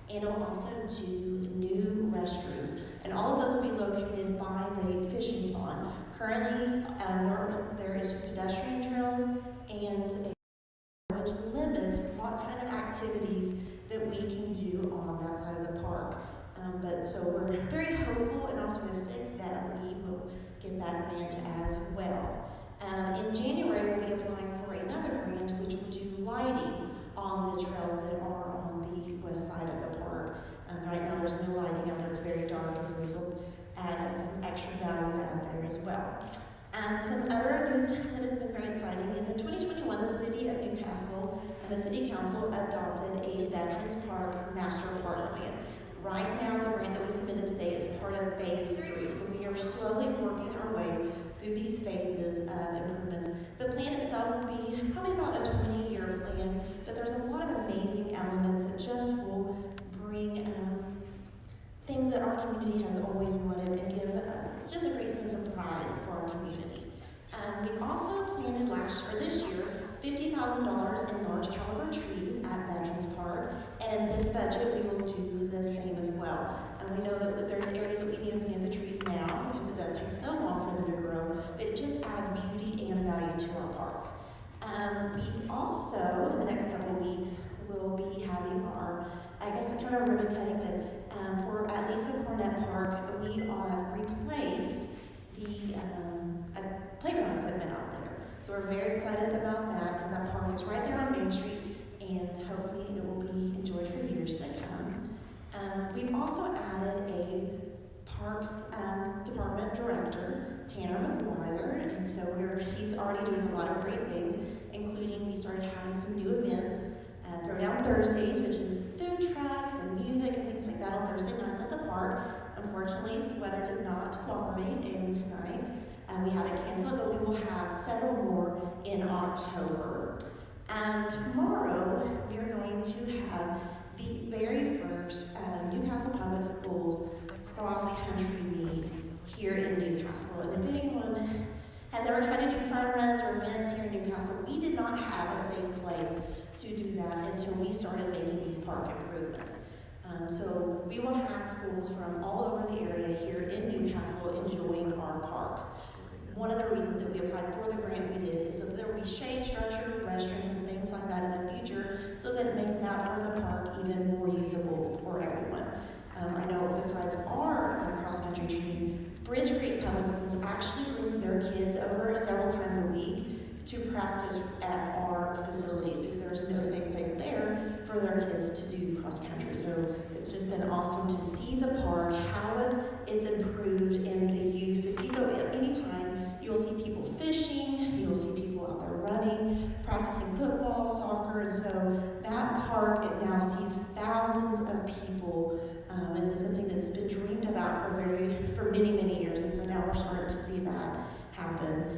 and it'll also do new restrooms. And all of those will be located by the fishing pond. Currently, there is just pedestrian trails and which limits what kind of activities that we can do on that side of the park. So we're very hopeful and optimistic that we will get that grant as well. In January, we'll be applying for another grant which will do lighting on the trails that are on the west side of the park. Right now there's no lighting out there, it's very dark, and so this will add some extra value out there as well. Some other news that has been very exciting is in 2021, the City of Newcastle and the City Council adopted a Veterans Park Master Park Plan. Right now, the grant that we submitted today is part of phase 3, so we are slowly working our way through these phases of improvements. The plan itself will be probably about a 20-year plan, but there's a lot of amazing elements that just will bring things that our community has always wanted and give it's just a great sense of pride for our community. We also planted this year, $50,000 in large caliber trees at Veterans Park, and in this budget we will do the same as well. And we know that there's areas that we need to plant the trees now because it does take so long for them to grow, but it just adds beauty and value to our park. We also, in the next couple of weeks, will be having our, I guess kind of ribbon cutting, but for at Lisa Cornett Park, we have replaced the playground equipment out there. So we're very excited about that because that park is right there on Main Street, and hopefully it will be enjoyed for years to come. We've also added a Parks Department Director, Tanner McGuire, and so he's already doing a lot of great things, including we started having some new events, Throwdown Thursdays, which is food trucks and music and things like that on Thursday nights at the park. Unfortunately, the weather did not cooperate, and tonight we had to cancel it, but we will have several more in October. Tomorrow, we are going to have the very first Newcastle Public Schools cross-country meet here in Newcastle. And if anyone has ever tried to do fun runs or events here in Newcastle, we did not have a safe place to do that until we started making these park improvements. So we will have schools from all over the area here in Newcastle enjoying our parks. One of the reasons that we applied for the grant we did is so that there will be shade structure, restrooms, and things like that in the future, so that it makes that part of the park even more usable for everyone. I know besides our cross-country team, Bridge Creek Public Schools actually brings their kids over several times a week to practice at our facilities because there's no safe place there for their kids to do cross-country. So it's just been awesome to see the park, how it's improved, and the use. If you go at any time, you'll see people fishing, you'll see people out there running, practicing football, soccer, and so that park, it now sees thousands of people, and it's something that's been dreamed about for many, many years, and so now we're starting to see that happen.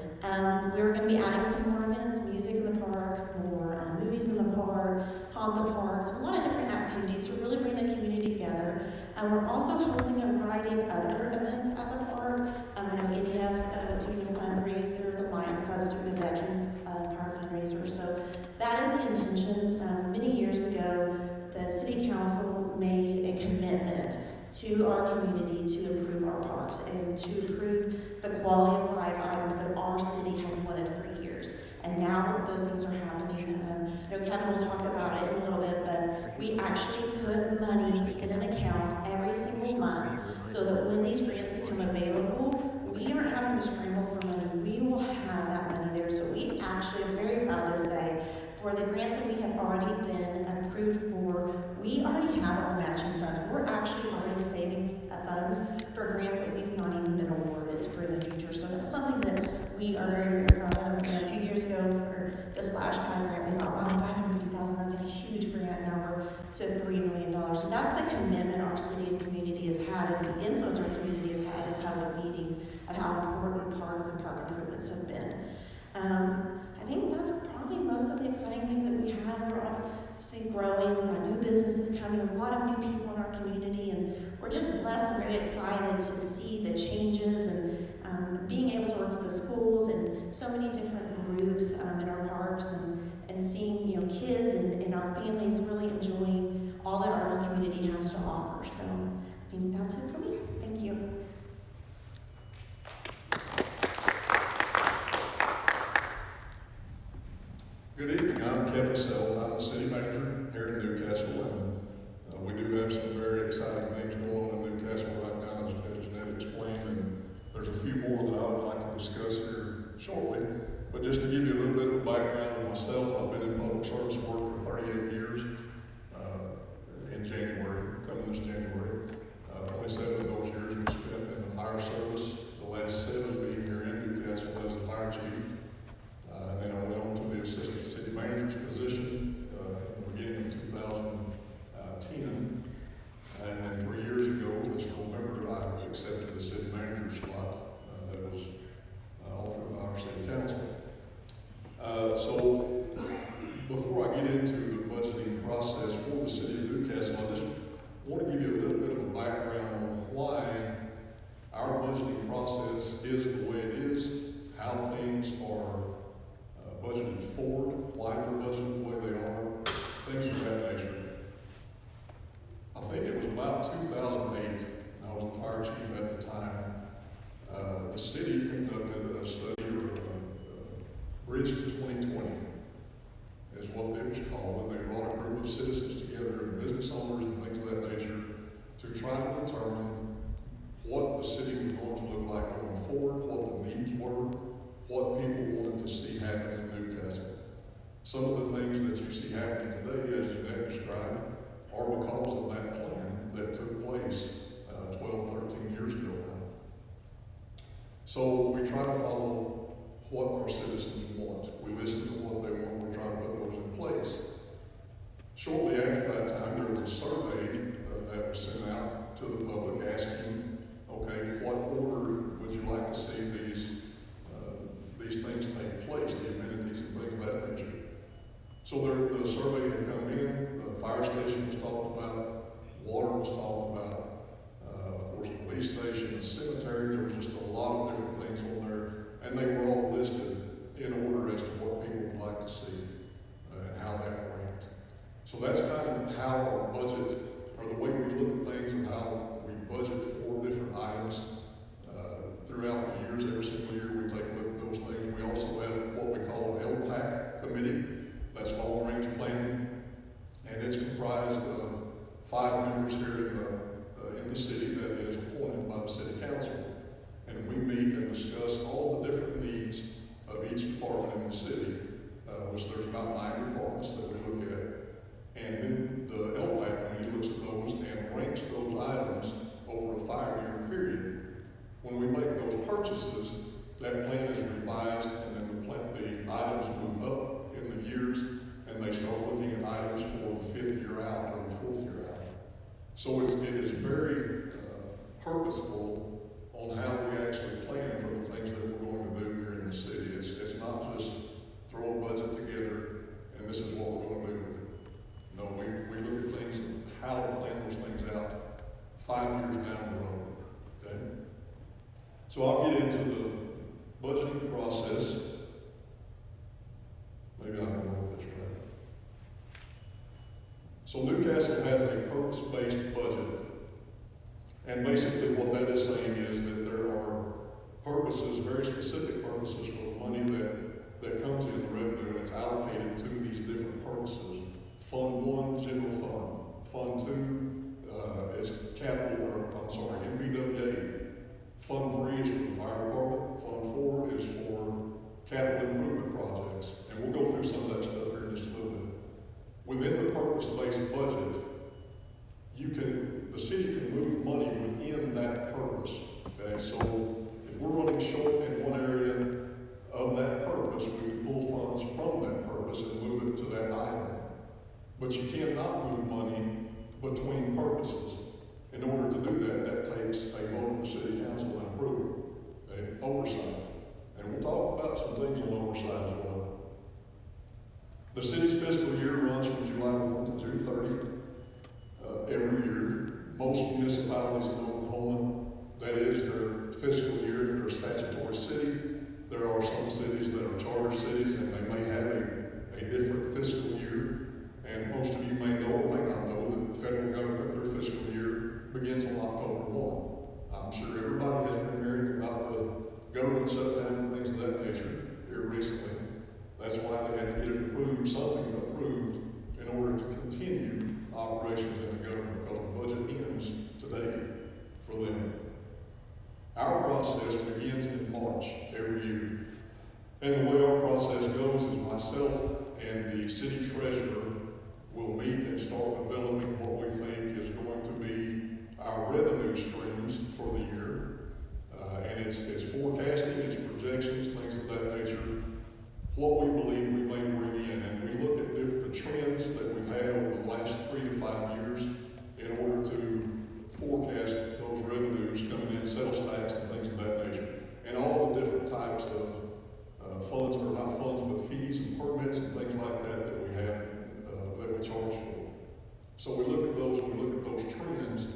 We're going to be adding some more events, music in the park, more movies in the park, haunt the parks, a lot of different activities to really bring the community together. We're also hosting a variety of other events at the park. I know NEF doing a fundraiser, the Lions Club's doing a Veterans Park fundraiser. So that is the intentions. Many years ago, the City Council made a commitment to our community to improve our parks and to improve the quality of life items that our city has wanted for years. And now those things are happening. I know Kevin will talk about it in a little bit, but we actually put money in an account every single month so that when these grants become available, we aren't having to scramble for money. We will have that money there. So we actually are very proud to say, for the grants that we have already been approved for, we already have our matching funds. We're actually already saving funds for grants that we've not even been awarded for the future. So that's something that we are very, very proud of. And a few years ago, for the Splash Pad grant, we thought, wow, $550,000, that's a huge grant. Now we're to $3 million. So that's the commitment our city and community has had, and the influence our community has had in public meetings of how important parks and park improvements have been. I think that's probably most of the exciting things that we have. We're obviously growing, we've got new businesses coming, a lot of new people in our community, and we're just blessed and very excited to see the changes and being able to work with the schools and so many different groups in our parks and seeing kids and our families really enjoying all that our community community has to offer. So I think that's it for me. Thank you. Good evening, I'm Kevin Self. I'm the city manager here in Newcastle, and we do have some very exciting things going on in Newcastle right now, as Jeanette explained, and there's a few more that I would like to discuss here shortly. But just to give you a little bit of background on myself, I've been in public service work for 38 years. In January, coming this January, 27 of those years we spent in the fire service. The last 7 being here in Newcastle as the fire chief. And then I went on to the assistant city manager's position in the beginning of 2010. And then 3 years ago, this November, I accepted the city manager's slot that was offered by our city council. So before I get into the budgeting process for the city of Newcastle, I just want to give you a little bit of a background on why our budgeting process is the way it is, how things are budgeted for, why they're budgeted the way they are, things of that nature. I think it was about 2008, and I was the fire chief at the time. The city conducted a study, or a Bridge to 2020, is what it was called, and they brought a group of citizens together, and business owners and things of that nature, to try to determine what the city was going to look like going forward, what the needs were, what people wanted to see happen in Newcastle. Some of the things that you see happening today, as Jeanette described, are because of that plan that took place 12, 13 years ago now. So we try to follow what our citizens want. We listen to what they want, we try to put those in place. Shortly after that time, there was a survey that was sent out to the public asking, okay, what order would you like to see these things take place, the amenities and things of that nature. So the survey had come in, the fire station was talked about, water was talked about, of course the police station, the cemetery, there was just a lot of different things on there, and they were all listed in order as to what people would like to see and how that ranked. So that's kind of how our budget, or the way we look at things and how we budget for different items throughout the years. Every single year we take a look at those things. We also have what we call an Lpac Committee, that's long range planning, and it's comprised of 5 members here in the city that is appointed by the city council. And we meet and discuss all the different needs of each department in the city, which there's about 9 departments that we look at. And then the Lpac Committee looks at those and ranks those items over a 5-year period. When we make those purchases, that plan is revised, and then the items move up in the years, and they start looking at items for the 5th year out or the 4th year out. So it is very purposeful on how we actually plan for the things that we're going to do here in the city. It's not just throw a budget together and this is what we're going to do with it. No, we look at things and how to plan those things out 5 years down the road. Okay? So I'll get into the budgeting process. Maybe I can work this right. So Newcastle has a purpose-based budget. And basically what that is saying is that there are purposes, very specific purposes for the money that comes in the revenue, and it's allocated to these different purposes. Fund 1, general fund. Fund 2 is MPWA. Fund 3 is for the fire department. Fund 4 is for capital improvement projects. And we'll go through some of that stuff here in just a little bit. Within the purpose-based budget, the city can move money within that purpose. Okay, so if we're running short in one area of that purpose, we can pull funds from that purpose and move it to that item. But you cannot move money between purposes. In order to do that, that takes a vote of the city council and approval, okay? Oversight. And we'll talk about some things on oversight as well. The city's fiscal year runs from July 1 to June 30 every year. Most municipalities in Oklahoma, that is their fiscal year if they're a statutory city. There are some cities that are charter cities and they may have a different fiscal year. And most of you may know or may not know that the federal government, in government, because the budget ends today for them. Our process begins in March every year. And the way our process goes is myself and the city treasurer will meet and start developing what we think is going to be our revenue streams for the year. And it's forecasting, it's projections, things of that nature, what we believe we may bring in. And we look at the trends that we've had over the last 3 to 5 years in order to forecast those revenues coming in, sales tax and things of that nature. And all the different types of funds, or not funds, but fees and permits and things like that that we have, that we charge for. So we look at those and we look at those trends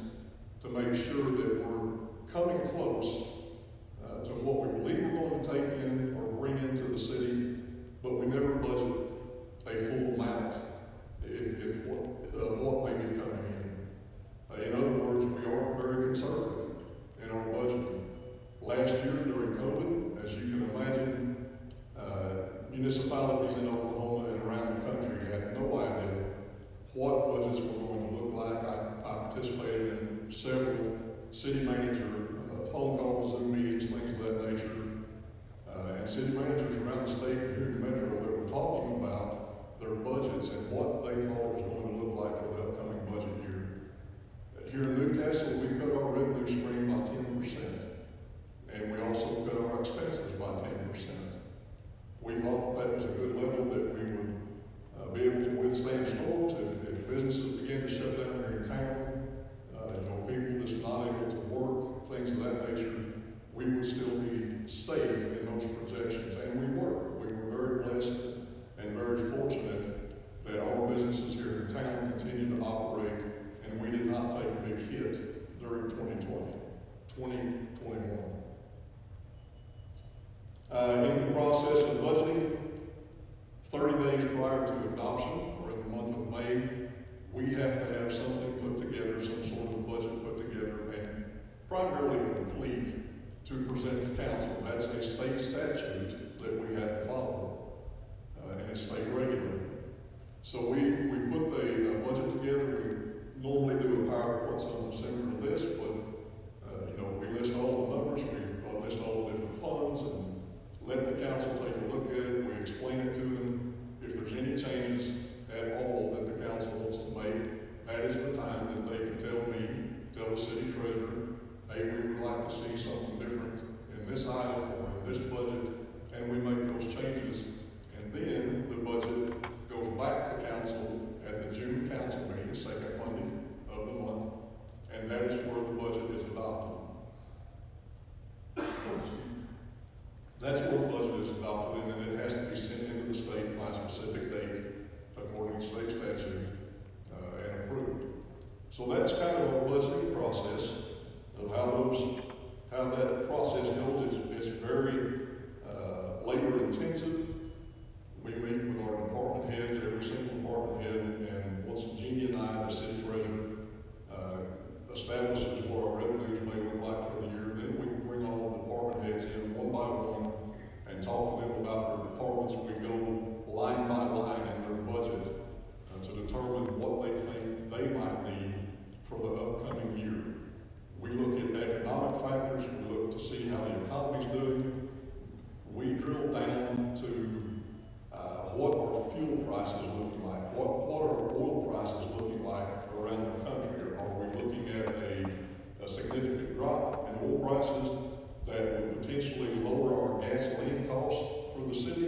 to make sure that we're coming close to what we believe we're going to take in or bring into the city, but we never budget a full amount of what may be coming in. In other words, we are very conservative in our budgeting. Last year during COVID, as you can imagine, municipalities in Oklahoma and around the country had no idea what budgets were going to look like. I participated in several city manager phone calls, Zoom meetings, things of that nature, and city managers around the state and here in Metro that were talking about their budgets and what they thought it was going to look like for the upcoming budget year. Here in Newcastle, we cut our revenue stream by 10%, and we also cut our expenses by 10%. We thought that was a good level that we would be able to withstand storms if businesses began to shut down here in town, people just not able to work, things of that nature. We would still be safe in those projections, and we were. We were very blessed and very fortunate that our businesses here in town continued to operate, and we did not take a big hit during 2021. In the process of budgeting, 30 days prior to adoption, or in the month of May, we have to have something put together, some sort of budget put together, and primarily complete to present to council. That's a state statute that we have to follow, and it's state regulated. So we put the budget together. We normally do a PowerPoint, something similar to this, but we list all the numbers, we list all the different funds, and let the council take a look at it. We explain it to them. If there's any changes at all that the council wants to make, that is the time that they can tell the city treasurer, hey, we would like to see something different in this item or in this budget, and we make those changes. And then the budget goes back to council at the June council meeting, second Monday of the month, and that is where the budget is adopted. That's where the budget is adopted, and then it has to be sent into the state by a specific date according to state statute and approved. So that's kind of our budgeting process of how that process goes. It's very labor intensive. We meet with our department heads, every single department head, and once Jeannie and I, the city treasurer, establishes what our revenues may look like for the year, then we bring all the department heads in one by one and talk to them about their departments. We go line by line in their budget to determine what they think they might need for the upcoming year. We look at economic factors, we look to see how the economy's doing. We drill down to what are fuel prices looking like, what are oil prices looking like around the country. Are we looking at a significant drop in oil prices that would potentially lower our gasoline costs for the city,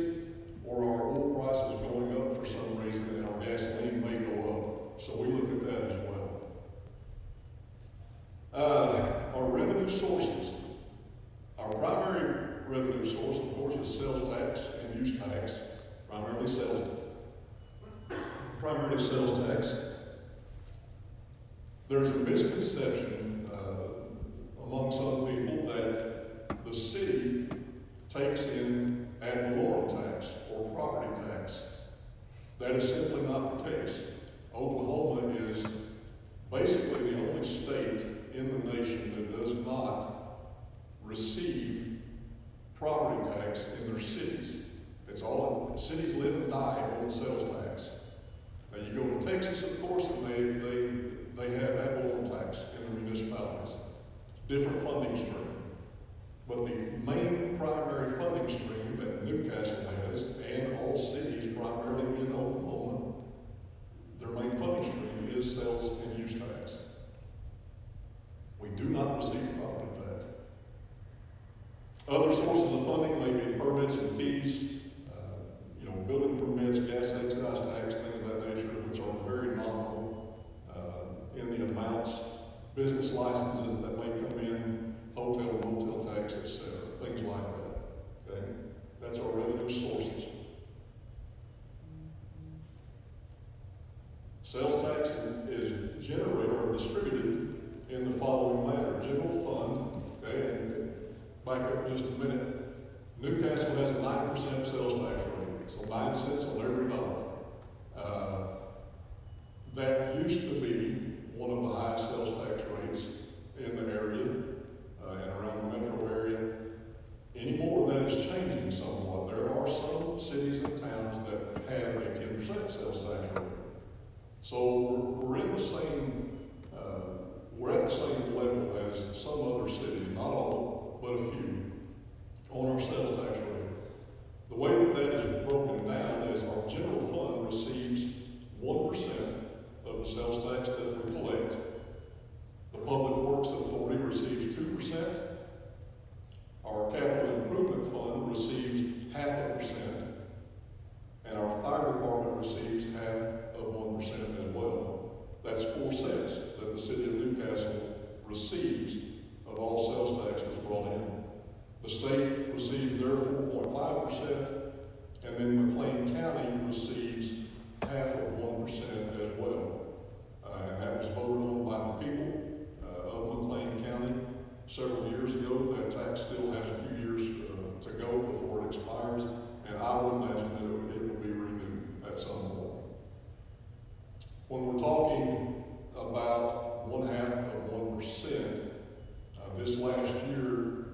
or are oil prices going up for some reason and our gasoline may go up? So we look at that as well. Our revenue sources. Our primary revenue source, of course, is sales tax and use tax, primarily sales tax. There's a misconception among some people that the city takes in ad valorem tax or property tax. That is simply not the case. Oklahoma is basically the only state in the nation that does not receive property tax in their cities. It's all, cities live and die on sales tax. Now you go to Texas, of course, and they funding stream. But the main primary funding stream that Newcastle has, and all cities primarily in Oklahoma, their main funding stream is sales and use tax. We do not receive property tax. Other sources of funding may be permits and fees, building permits, gas excise tax, things of that nature, which are very nominal in the amounts, business licenses that may come in, hotel and motel tax, etc., things like that. Okay? That's our revenue sources. Sales tax is generated or distributed in the following manner. General fund, okay, and back up just a minute. Newcastle has a 9% sales tax rate. So 9 cents on every dollar. That used to be one of the highest sales tax rates in the area and around the metro area. Anymore, that is changing somewhat. There are some cities and towns that have a 10% sales tax rate. So we're in the same, we're at the same level as some other cities, not all, but a few, on our sales tax rate. The way that is broken down is our general fund receives 1% of the sales tax that we collect. The Public Works Authority receives 2%. Our Capital Improvement Fund receives 0.5%. And our Fire Department receives 0.5% as well. That's 4 cents that the City of Newcastle receives of all sales taxes brought in. The state receives their 4.5%, and then McLean County receives 0.5% as well. And that was voted on by the people of McLean County several years ago. That tax still has a few years to go before it expires, and I would imagine that it will be renewed at some point. When we're talking about 0.5%, this last year,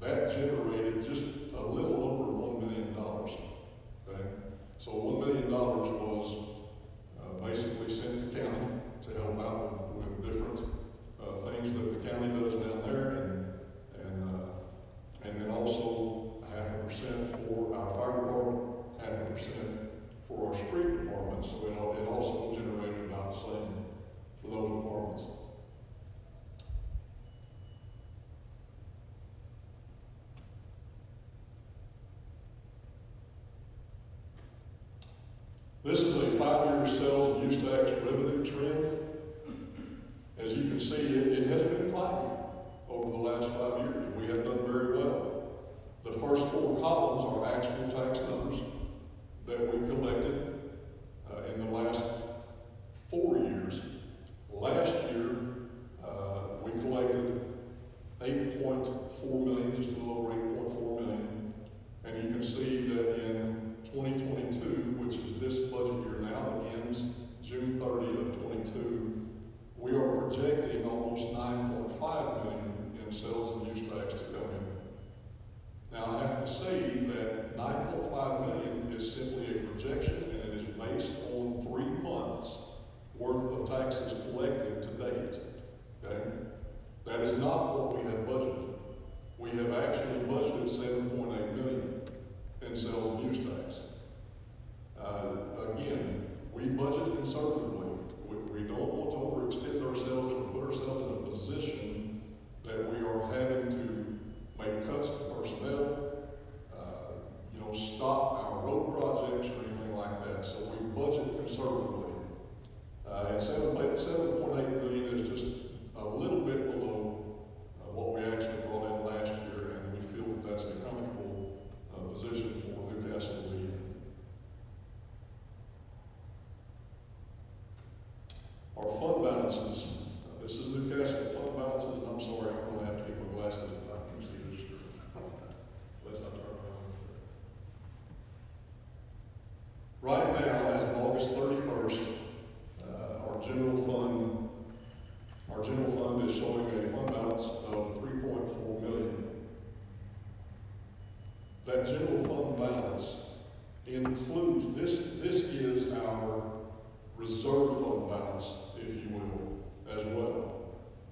that generated just a little over $1 million. Okay? So $1 million was basically sent to county to help out with different things that the county does down there, and then also 0.5% for our fire department, 0.5% for our street department. So it also generated about the same for those departments. This is a 5-year sales and use tax revenue trend. As you can see, it has been climbing over the last 5 years. We have done very well. The first 4 columns are actual tax numbers that we collected in the last 4 years. Last year, we collected $8.4 million, just a little over $8.4 million. And you can see that in 2022, which is this budget year now that ends June 30 of 22, we are projecting almost $9.5 million in sales and use tax to come in. Now I have to say that $9.5 million is simply a projection, and it is based on 3 months worth of taxes collected to date. Okay? That is not what we have budgeted. We have actually budgeted $7.8 million in sales and use tax. Again, we budget conservatively. We don't want to overextend ourselves or put ourselves in a position that we are having to make cuts to personnel, stop our road projects or anything like that. So we budget conservatively. And $7.8 million is just a little bit below what we actually brought in last year, and we feel that that's a comfortable position for Newcastle to be in. Our fund balances, this is Newcastle fund balances, and I'm sorry, I'm going to have to get my glasses, but I can see this. Unless I turn around. Right now, as of August 31st, our general fund is showing a fund balance of $3.4 million. That general fund balance includes, this is our reserve fund balance, if you will, as well.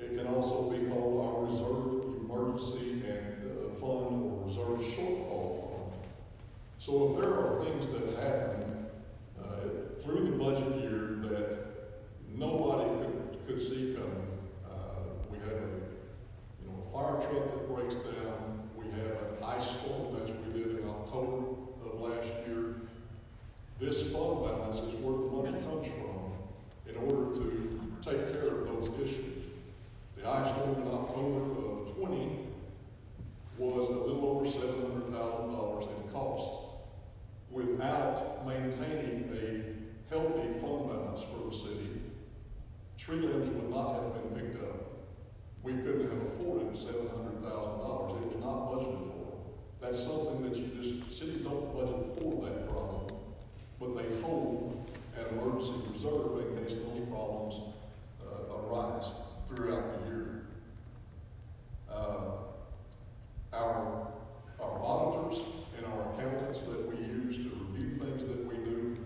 It can also be called our reserve truck that breaks down, we have an ice storm as we did in October of last year. This fund balance is where the money comes from in order to take care of those issues. The ice storm in October of 20 was a little over $700,000 in cost. Without maintaining a healthy fund balance for the city, tree limbs would not have been picked up. We couldn't have afforded $700,000. It was not budgeted for. That's something that cities don't budget for that problem, but they hold an emergency reserve in case those problems arise throughout the year. Our auditors and our accountants that we use to review things that we do,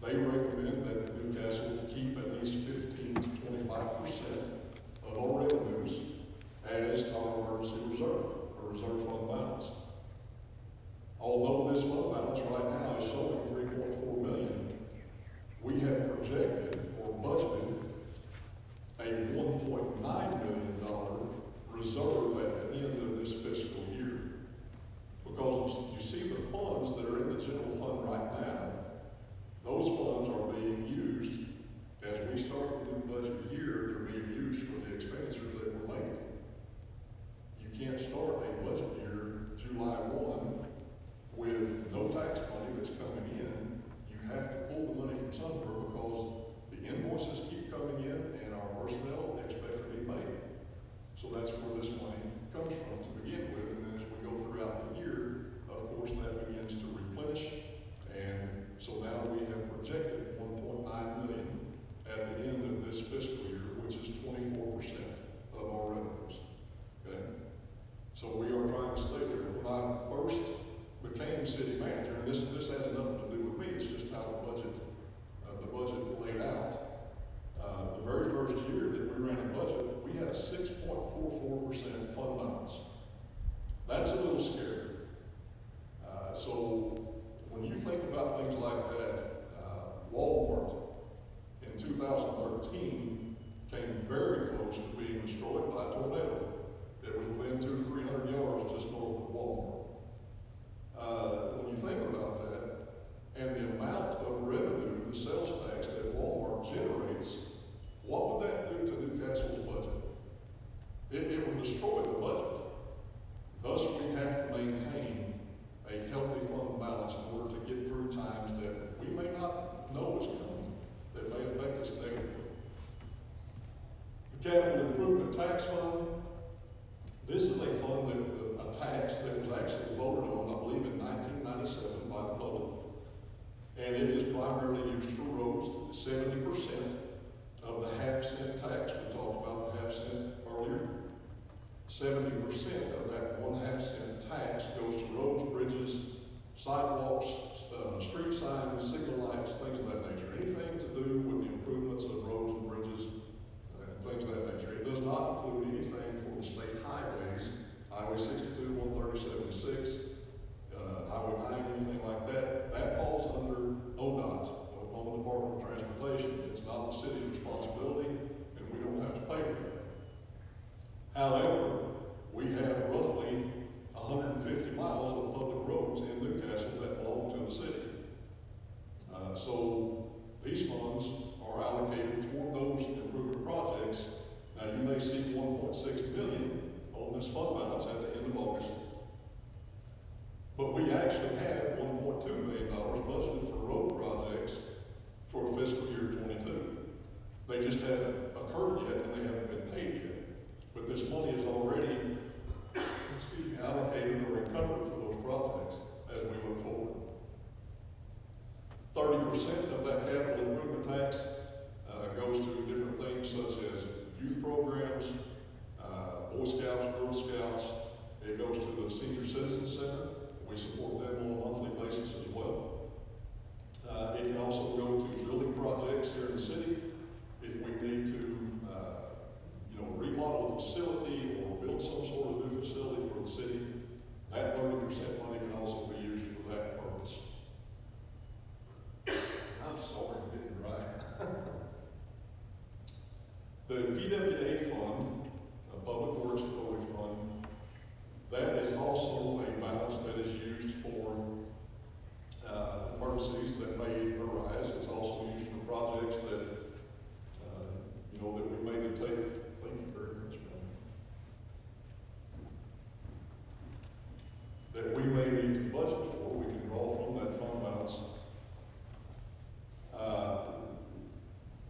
they recommend that Newcastle keep at least 15 to 25% of our revenues as our emergency reserve, or reserve fund balance. Although this fund balance right now is showing $3.4 million, we have projected or budgeted a $1.9 million reserve at the end of this fiscal year. Because you see the funds that are in the general fund right now, those funds are being used as we start the new budget year. They're being used for the expenditures that we're making. You can't start a budget year July 1 with no tax money that's coming in. You have to pull the money from somewhere because the invoices keep coming in and our personnel expect to be paid. So that's where this money comes from to begin with, and then as we go throughout the year, of course, that begins to replenish, and so now we have projected $1.9 million at the end of this fiscal year, which is 24% of our revenues. Okay? So we are trying to stay there. When I first became city manager, and this has nothing to do with me, it's just how the budget laid out. The very first year that we ran a budget, we had a 6.44% fund balance. That's a little scary. So when you think about things like that, Walmart in 2013 came very close to being destroyed by a tornado. It was within 200 to 300 yards just north of Walmart. When you think about that, and the amount of revenue, the sales tax that Walmart generates, what would that do to Newcastle's budget? It would destroy the budget. Thus, we have to maintain a healthy fund balance in order to get through times that we may not know is coming, that may affect us negatively. The Capital Improvement Tax Fund, this is a fund, a tax that was actually voted on, I believe, in 1997 by the public. And it is primarily used for roads. 70% of the half-cent tax, we talked about the half-cent earlier, 70% of that 1/2 cent tax goes to roads, bridges, sidewalks, street signs, signal lights, things of that nature. Anything to do with the improvements of roads and bridges, and things of that nature. It does not include anything for the state highways, Highway 62, 130, 76, Highway 9, anything like that. That falls under ODOT, Oklahoma Department of Transportation. It's not the city's responsibility, and we don't have to pay for that. However, we have roughly 150 miles of public roads in Newcastle that belong to the city. So these funds are allocated toward those improvement projects. Now you may see $1.6 million on this fund balance at the end of August. But we actually have $1.2 million budgeted for road projects for fiscal year 22. They just haven't occurred yet and they haven't been paid yet. But this money is already allocated or encumbered for those projects as we look forward. 30% of that capital improvement tax goes to different things such as youth programs, Boy Scouts, Girl Scouts. It goes to the Senior Citizen Center. We support them on a monthly basis as well. It can also go to building projects here in the city. If we need to remodel a facility or build some sort of new facility for the city, that 30% money can also be used for that purpose. I'm sorry, I'm getting dry. The PWA fund, Public Works Authority Fund, That is also a balance that is used for emergencies that may arise. It's also used for projects that, that we may take. Thank you very much, ma'am. That we may need to budget for. We can draw from that fund balance.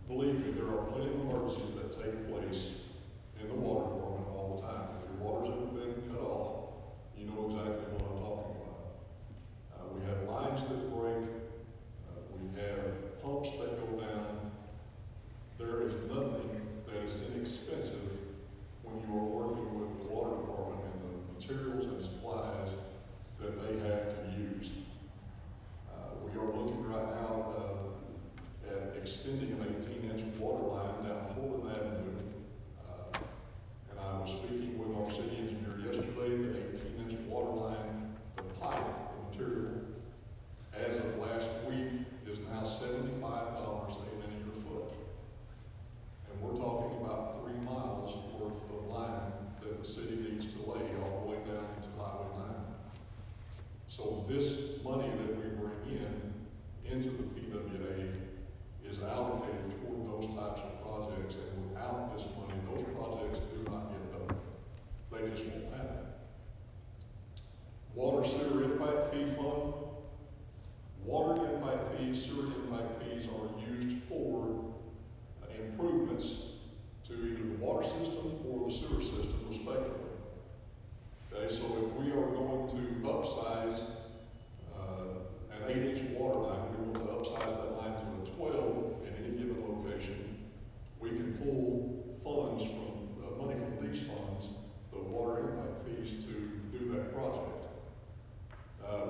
Believe me, there are plenty of emergencies that take place in the water department all the time. If your water's ever been cut off, you know exactly what I'm talking about. We have lines that break. We have pumps that go down. There is nothing that is inexpensive when you are working with the water department and the materials and supplies that they have to use. We are looking right now at extending an 18-inch water line down Portland Avenue. And I was speaking with our city engineer yesterday. The 18-inch water line, the pipe, the material, as of last week, is now $75 a linear foot. And we're talking about 3 miles worth of line that the city needs to lay all the way down to Highway 9. So this money that we bring into the PWA is allocated toward those types of projects, and without this money, those projects do not get done. They just won't happen. Water Sewer Impact Fee Fund. Water impact fees, sewer impact fees are used for improvements to either the water system or the sewer system, respectively. Okay, so if we are going to upsize an 8-inch water line, we want to upsize that line to a 12 in any given location, we can pull funds from money from these funds, the water impact fees, to do that project.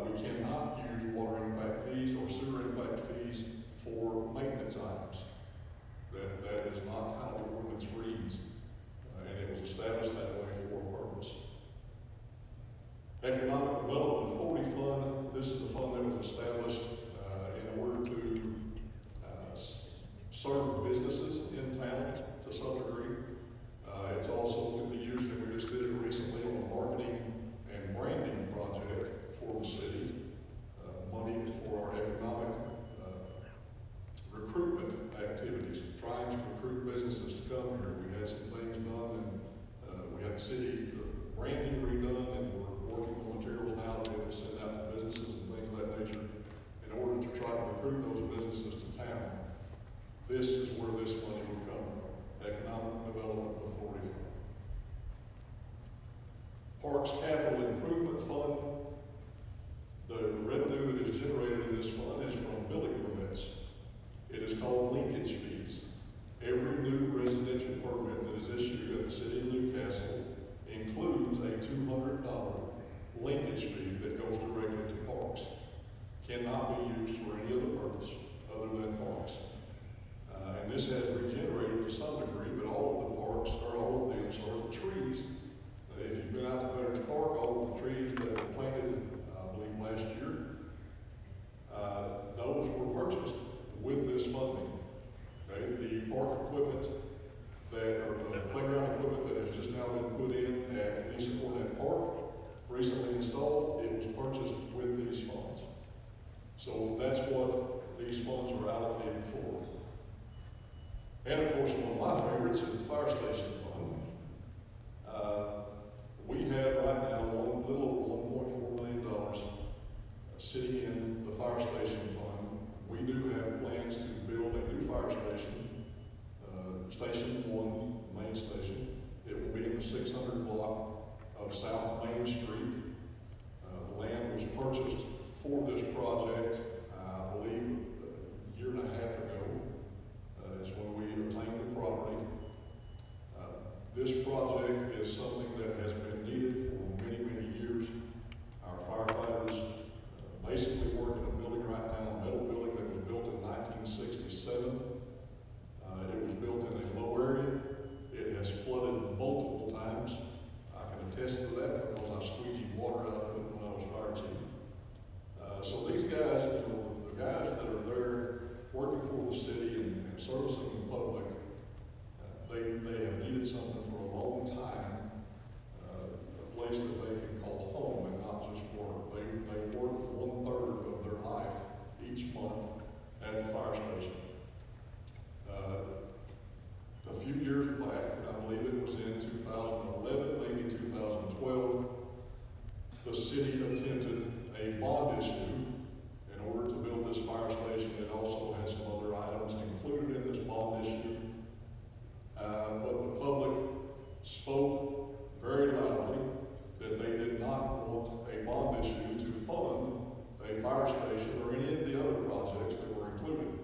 We cannot use water impact fees or sewer impact fees for maintenance items. That is not how the ordinance reads, and it was established that way for a purpose. Economic Development Authority Fund. This is a fund that was established in order to serve businesses in town to some degree. It's also can be used, and we just did it recently on a marketing and branding project for the city. Money for our economic recruitment activities, trying to recruit businesses to come here. We had some things done, and we had the city branding redone, and we're working on materials now to be able to send out to businesses and things of that nature in order to try to recruit those businesses to town. This is where this money would come from, Economic Development Authority Fund. Parks Capital Improvement Fund. The revenue that is generated in this fund is from building permits. It is called linkage fees. Every new residential permit that is issued at the city of Newcastle includes a $200 linkage fee that goes directly to parks. Cannot be used for any other purpose other than parks. And this has regenerated to some degree, but all of the parks, or all of them, the trees. If you've been out to Veterans Park, all of the trees that were planted, I believe last year, those were purchased with this funding. Okay? The park equipment or the playground equipment that has just now been put in at Lisa Cornett Park, recently installed, it was purchased with these funds. So that's what these funds are allocated for. And of course, one of my favorites is the fire station fund. We have right now a little over $1.4 million sitting in the fire station fund. We do have plans to build a new fire station, Station 1, main station. It will be in the 600 block of South Main Street. The land was purchased for this project, I believe, a year and a half ago. Is when we obtained the property. This project is something that has been needed for many, many years. Our firefighters basically work in a building right now, a metal building that was built in 1967. It was built in a low area. It has flooded multiple times. I can attest to that because I squeegeed water out of it when I was fire chief. So these guys, the guys that are there working for the city and servicing the public, they have needed something for a long time, a place that they can at the fire station. A few years back, and I believe it was in 2011, maybe 2012, the city attempted a bond issue in order to build this fire station. It also had some other items included in this bond issue. But the public spoke very loudly that they did not want a bond issue to fund a fire station or any of the other projects that were included.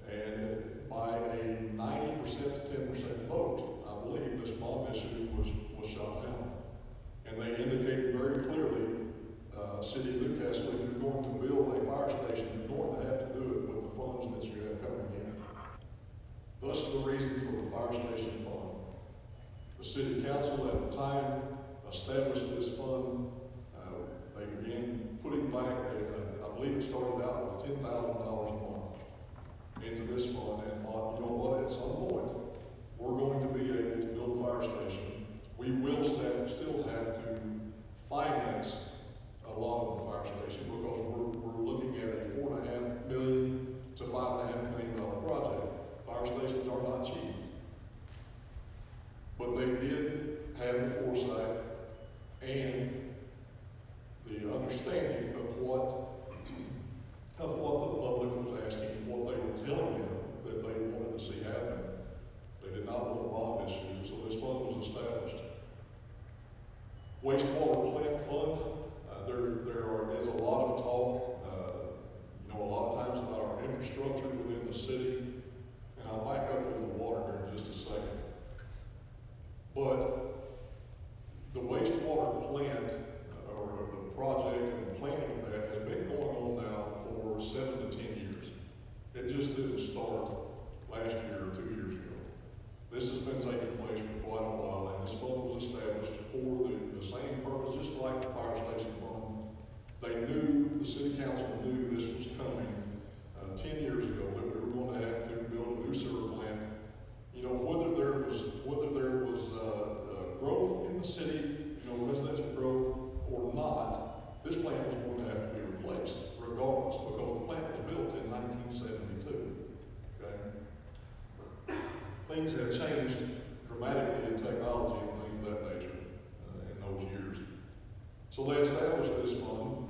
And by a 90% to 10% vote, I believe this bond issue was shot down. And they indicated very clearly, City of Newcastle, if you're going to build a fire station, you're going to have to do it with the funds that you have coming in. Thus the reason for the fire station fund. The City Council at the time established this fund. They began putting back, I believe it started out with $10,000 a month into this fund, and thought, you know what, at some point, we're going to be able to build a fire station. We will still have to finance a lot of the fire station because we're looking at a $4.5 million to $5.5 million project. Fire stations are not cheap. But they did have the foresight and the understanding of what the public was asking, what they were telling them that they wanted to see happen. They did not want a bond issue, so this fund was established. Wastewater plant fund, there is a lot of talk, a lot of times about our infrastructure within the city, and I'll back up on the water here in just a second. But the wastewater plant, or the project and the planning of that, has been going on now for 7 to 10 years. It just didn't start last year or 2 years ago. This has been taking place for quite a while, and this fund was established for the same purpose, just like the fire station fund. The city council knew this was coming 10 years ago, that we were going to have to build a new sewer plant. Whether there was growth in the city, residential growth or not, this plant was going to have to be replaced regardless, because the plant was built in 1972. Okay? Things have changed dramatically in technology and things of that nature in those years. So they established this fund.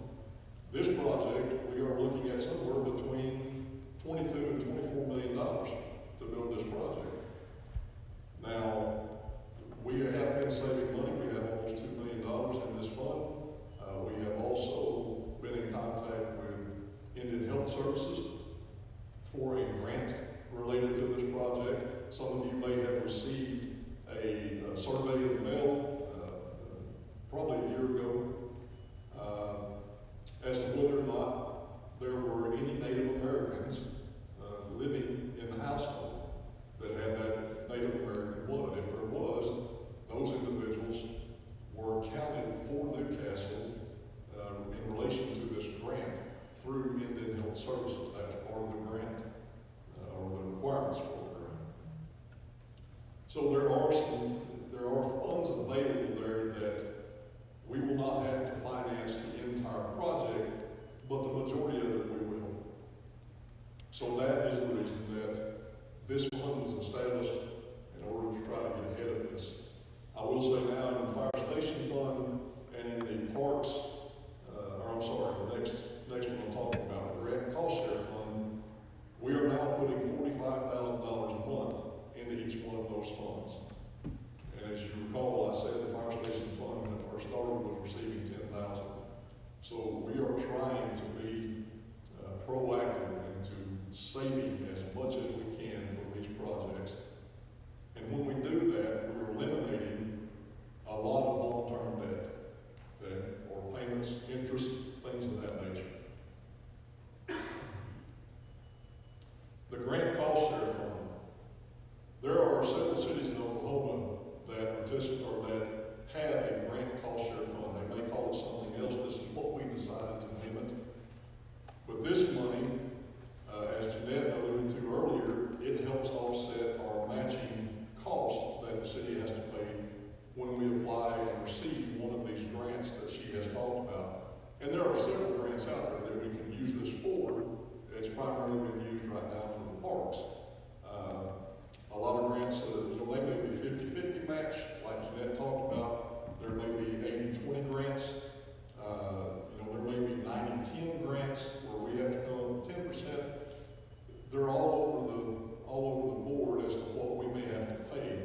This project, we are looking at somewhere between $22 and $24 million to build this project. Now, we have been saving money. We have almost $2 million in this fund. We have also been in contact with Indian Health Services for a grant related to this project. Some of you may have received a survey in the mail probably a year ago as to whether or not there were any Native Americans living in the household that had that Native American blood. If there was, those individuals were counted for Newcastle in relation to this grant through Indian Health Services. That's part of the grant, or the requirements for the grant. So there are funds available there that we will not have to finance the entire project, but the majority of it we will. So that is the reason that this fund was established in order to try to get ahead of this. I will say now, in the fire station fund and in the parks, the next one I'm talking about, the grant cost share fund, we are now putting $45,000 a month into each one of those funds. And as you recall, I said the fire station fund, when it first started, was receiving $10,000. So we are trying to be proactive into saving as much as we can for these projects. And when we do that, we're eliminating a lot of long-term debt, or payments, interest, things of that nature. The grant cost share fund. There are several cities in Oklahoma that participate or that have a grant cost share fund. They may call it something else. This is what we decided to name it. With this money, as Jeanette alluded to earlier, it helps offset our matching cost that the city has to pay when we apply and receive one of these grants that she has talked about. And there are several grants out there that we can use this for. It's primarily being used right now for the parks. A lot of grants, they may be 50-50 match, like Jeanette talked about. There may be 80-20 grants. There may be 90-10 grants where we have to come up with 10%. They're all over the board as to what we may have to pay.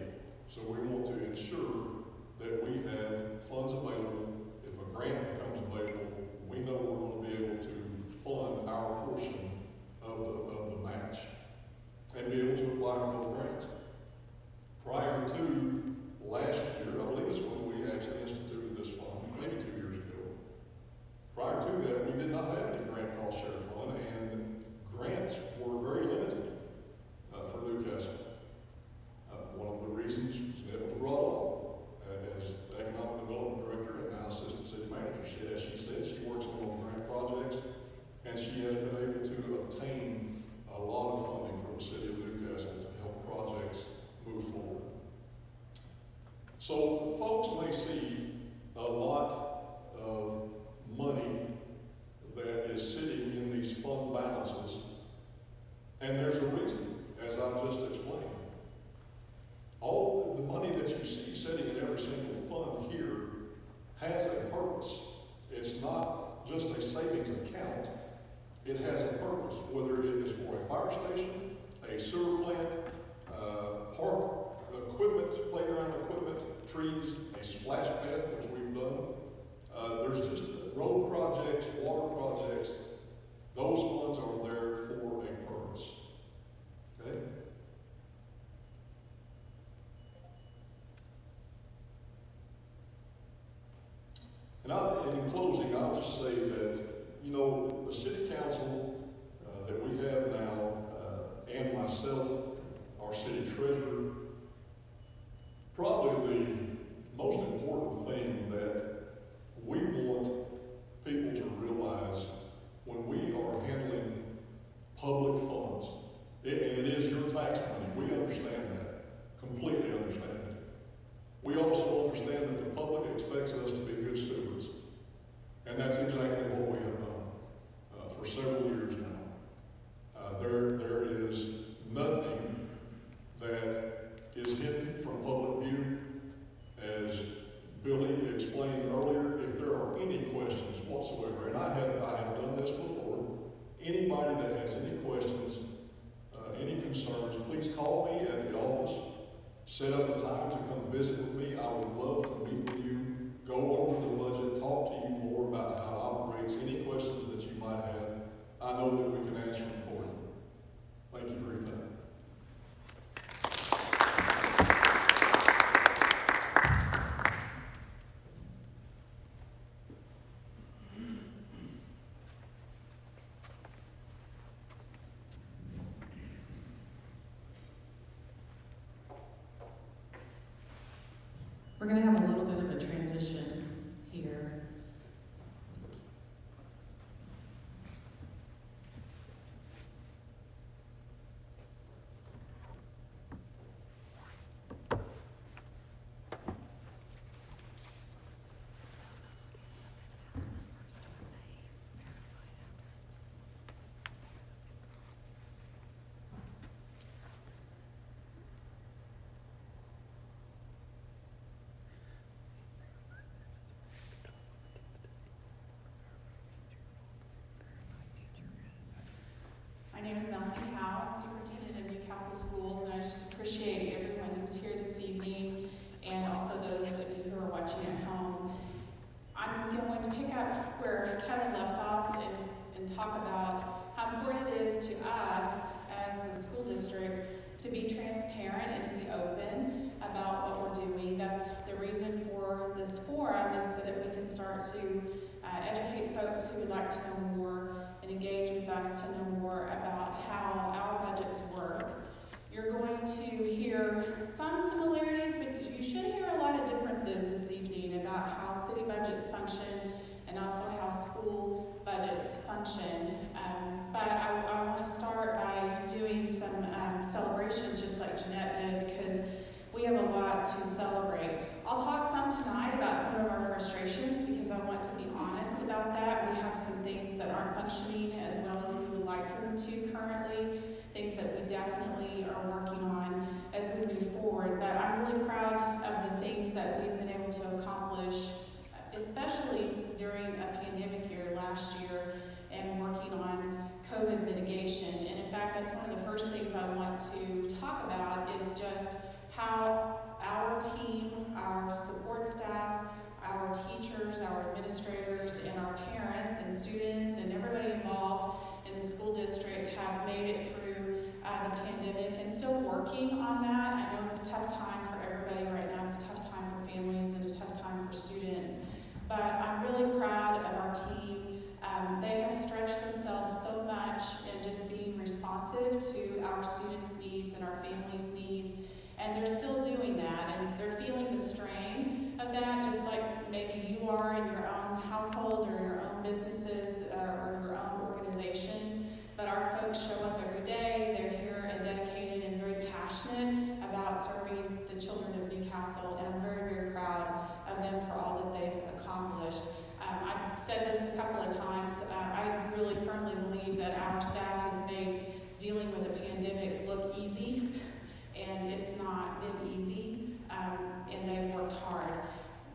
So we want to ensure that we have funds available. If a grant becomes available, we know we're going to be able to fund our portion of the match and be able to apply for those grants. Prior to last year, I believe it's when we actually instituted this fund, maybe 2 years ago. Prior to that, we did not have any grant cost share fund, and grants were very limited for Newcastle. One of the reasons that was brought up as the Economic Development Director and now Assistant City Manager, as she said, she works on those grant projects, and she has been able to obtain a lot of funding for the City of Newcastle to help projects move forward. So folks may see a lot of money that is sitting in these fund balances, and there's a reason, as I've just explained. All the money that you see sitting in every single fund here has a purpose. It's not just a savings account. It has a purpose, whether it is for a fire station, a sewer plant, park equipment, playground equipment, trees, a splash pad, which we've done. There's just road projects, water projects. Those funds are there for a purpose. Okay? And in closing, I'll just say that, the City Council that we have now, and myself, our City Treasurer, probably the most important thing that we want people to realize when we are handling public funds, and it is your tax money, we understand that, completely understand it. We also understand that the public expects us to be good stewards, and that's exactly what we have done for several years now. There is nothing that is hidden from public view. As Billy explained earlier, if there are any questions whatsoever, and I have done this before, anybody that has any questions, any concerns, please call me at the office. Set up a time to come visit with me. I would love to meet with you, go over the budget, talk to you more about how it operates, any questions that you might have. I know that we can answer them for you. Thank you for your time. We're going to have a little bit of a transition here. My name is Melonie, Superintendent of Newcastle Schools, and I just appreciate everyone who's here this evening and also those of you who are watching at home. I'm going to pick up where Kevin left off and talk about how important it is to us as a school district to be transparent and to be open about what we're doing. That's the reason for this forum, is so that we can start to educate folks who would like to know more and engage with us to know more about how our budgets work. You're going to hear some similarities, but you should hear a lot of differences this evening about how city budgets function and also how school budgets function. But I want to start by doing some celebrations just like Jeanette did, because we have a lot to celebrate. I'll talk some tonight about some of our frustrations, because I want to be honest about that. We have some things that aren't functioning as well as we would like for them to currently. that we've been able to accomplish, especially during a pandemic year last year and working on COVID mitigation. And in fact, that's one of the first things I want to talk about is just how our team, our support staff, our teachers, our administrators, and our parents and students and everybody involved in the school district have made it through the pandemic and still working on that. I know it's a tough time for everybody right now. It's a tough time for families and a tough time for students. But I'm really proud of our team. They have stretched themselves so much in just being responsive to our students' needs and our families' needs. And they're still doing that, and they're feeling the strain of that, just like maybe you are in your own household or your own businesses or your own organizations. But our folks show up every day. They're here and dedicated and very passionate about serving the children of Newcastle, and I'm very, very proud of them for all that they've accomplished. I've said this a couple of times. I really firmly believe that our staff has made dealing with a pandemic look easy, and it's not been easy, and they've worked hard.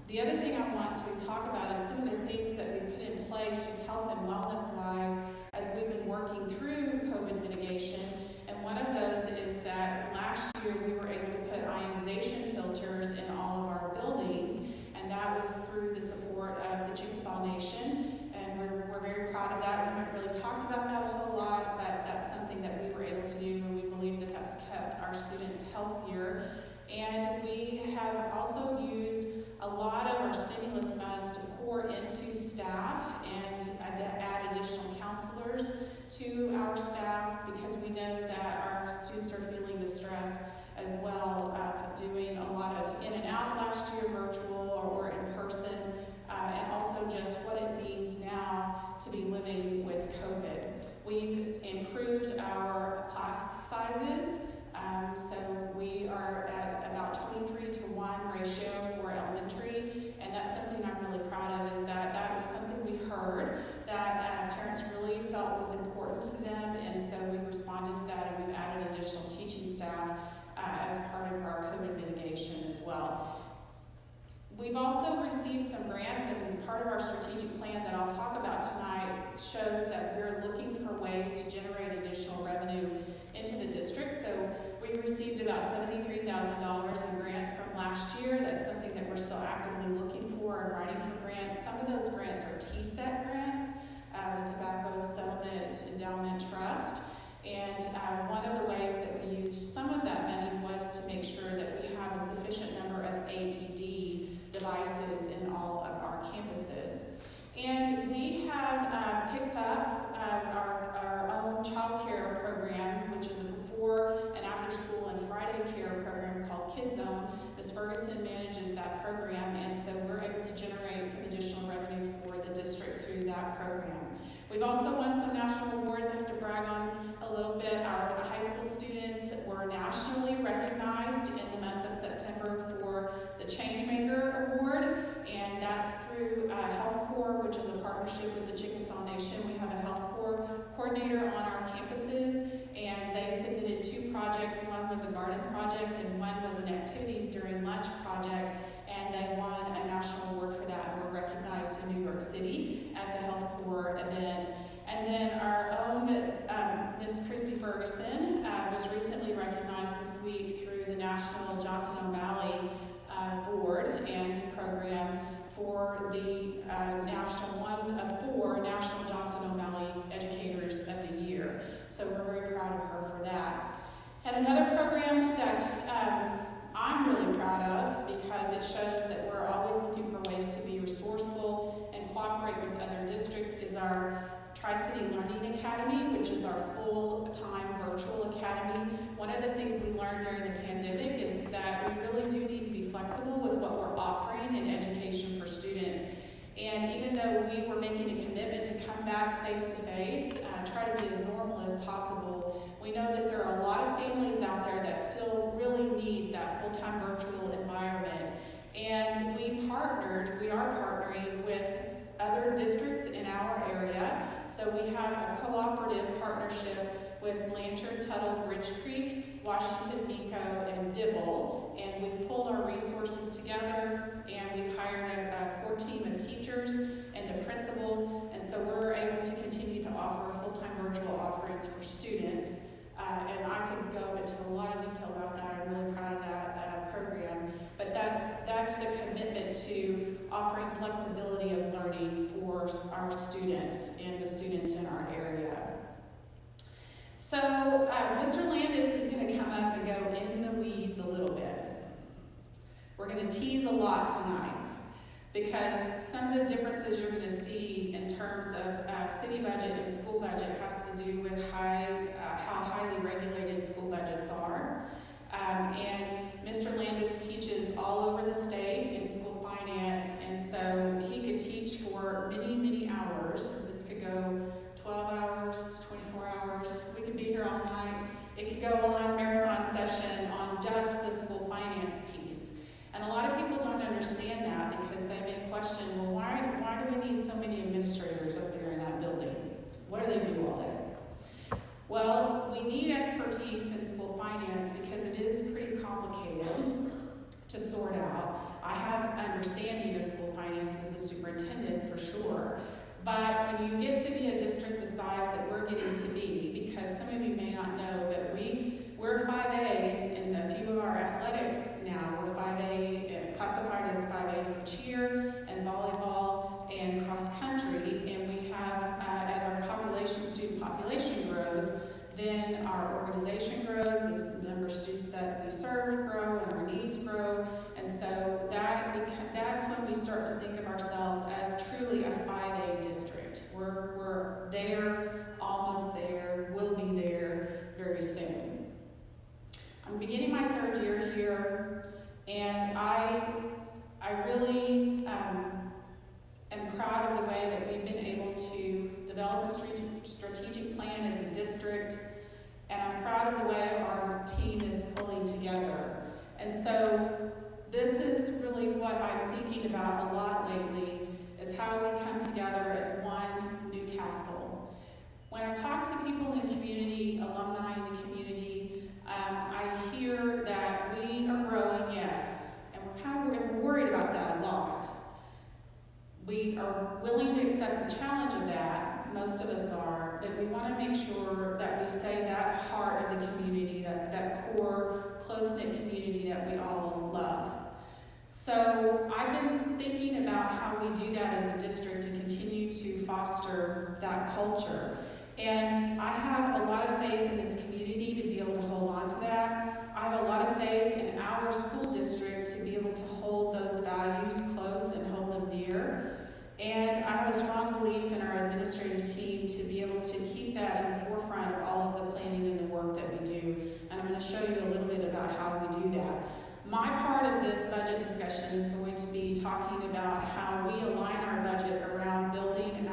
The other thing I want to talk about is some of the things that we put in place, just health and wellness-wise, as we've been working through COVID mitigation. And one of those is that last year we were able to put ionization filters in all of our buildings, and that was through the support of the Chickasaw Nation, and we're very proud of that. We haven't really talked about that a whole lot, but that's something that we were able to do, and we believe that that's kept our students healthier. And we have also used a lot of our stimulus funds to pour into staff and add additional counselors to our staff, because we know that our students are feeling the stress as well of doing a lot of in and out last year, virtual or in person, and also just what it means now to be living with COVID. We've improved our class sizes, so we are at about 23-to-1 ratio for elementary, and that's something I'm really proud of, is that that was something we heard that parents really felt was important to them, and so we responded to that, and we've added additional teaching staff as part of our COVID mitigation as well. We've also received some grants, and part of our strategic plan that I'll talk about tonight shows that we're looking for ways to generate additional revenue into the district. So we've received about $73,000 in grants from last year. That's something that we're still actively looking for and writing for grants. Some of those grants are TSET grants, the Tobacco Settlement Endowment Trust. And one of the ways that we used some of that money was to make sure that we have a sufficient number of AED devices in all of our campuses. And we have picked up our own child care program, which is a before and after school and Friday care program called Kids Zone. Ms. Ferguson manages that program, and so we're able to generate some additional revenue for the district through that program. We've also won some national awards I have to brag on a little bit. Our high school students were nationally recognized in the month of September for the Changemaker Award, and that's through Health Corps, which is a partnership with the Chickasaw Nation. We have a Health Corps coordinator on our campuses, and they submitted 2 projects. One was a garden project, and one was an activities during lunch project, and they won a national award for that, and were recognized in New York City at the Health Corps event. And then our own Ms. Christy Ferguson was recently recognized this week through the National Johnson O'Malley Board and Program for the one of 4 National Johnson O'Malley Educators of the Year. So we're very proud of her for that. And another program that I'm really proud of, because it shows that we're always looking for ways to be resourceful and cooperate with other districts, is our Tri-City Learning Academy, which is our full-time virtual academy. One of the things we learned during the pandemic is that we really do need to be flexible with what we're offering in education for students. And even though we were making a commitment to come back face-to-face, try to be as normal as possible, we know that there are a lot of families out there that still really need that full-time virtual environment. And we are partnering with other districts in our area. So we have a cooperative partnership with Blanchard, Tuttle, Bridge Creek, Washington, Nico, and Dibble, and we pulled our resources together year, and we've hired a core team of teachers and a principal, and so we're able to continue to offer full-time virtual offerings for students. And I could go into a lot of detail about that. I'm really proud of that program. But that's the commitment to offering flexibility of learning for our students and the students in our area. So Mr. Landis is going to come up and go in the weeds a little bit. We're going to tease a lot tonight because some of the differences you're going to see in terms of city budget and school budget has to do with how highly regulated school budgets are. And Mr. Landis teaches all over the state in school finance, and so he could teach for many, many hours. This could go 12 hours, 24 hours. We could be here all night. It could go on marathon session on just the school finance piece. And a lot of people don't understand that because they may question, well, why do we need so many administrators up there in that building? What do they do all day? Well, we need expertise in school finance because it is pretty complicated to sort out. I have understanding of school finance as a superintendent for sure, but when you get to be a district the size that we're getting to be, because some of you may not know, but we're 5A in a few of our athletics now. We're 5A, classified as 5A for cheer and volleyball and cross country, and we have, as our student population grows, then our organization grows, the number of students that we serve grow, and our needs grow, and so that's when we start to think of ourselves as truly a 5A district. We're there, almost there, we'll be there very soon. I'm beginning my third year here, and I really am proud of the way that we've been able to develop a strategic plan as a district, and I'm proud of the way our team is pulling together. And so this is really what I'm thinking about a lot lately, is how we come together as one Newcastle. When I talk to people in the community, alumni in the community, I hear that we are growing, yes, and we're worried about that a lot. We are willing to accept the challenge of that, most of us are, but we want to make sure that we stay that heart of the community, that core, close-knit community that we all love. So I've been thinking about how we do that as a district to continue to foster that culture. And I have a lot of faith in this community to be able to hold on to that. I have a lot of faith in our school district to be able to hold those values close and hold them dear. And I have a strong belief in our administrative team to be able to keep that in the forefront of all of the planning and the work that we do. And I'm going to show you a little bit about how we do that. My part of this budget discussion is going to be talking about how we align our budget around building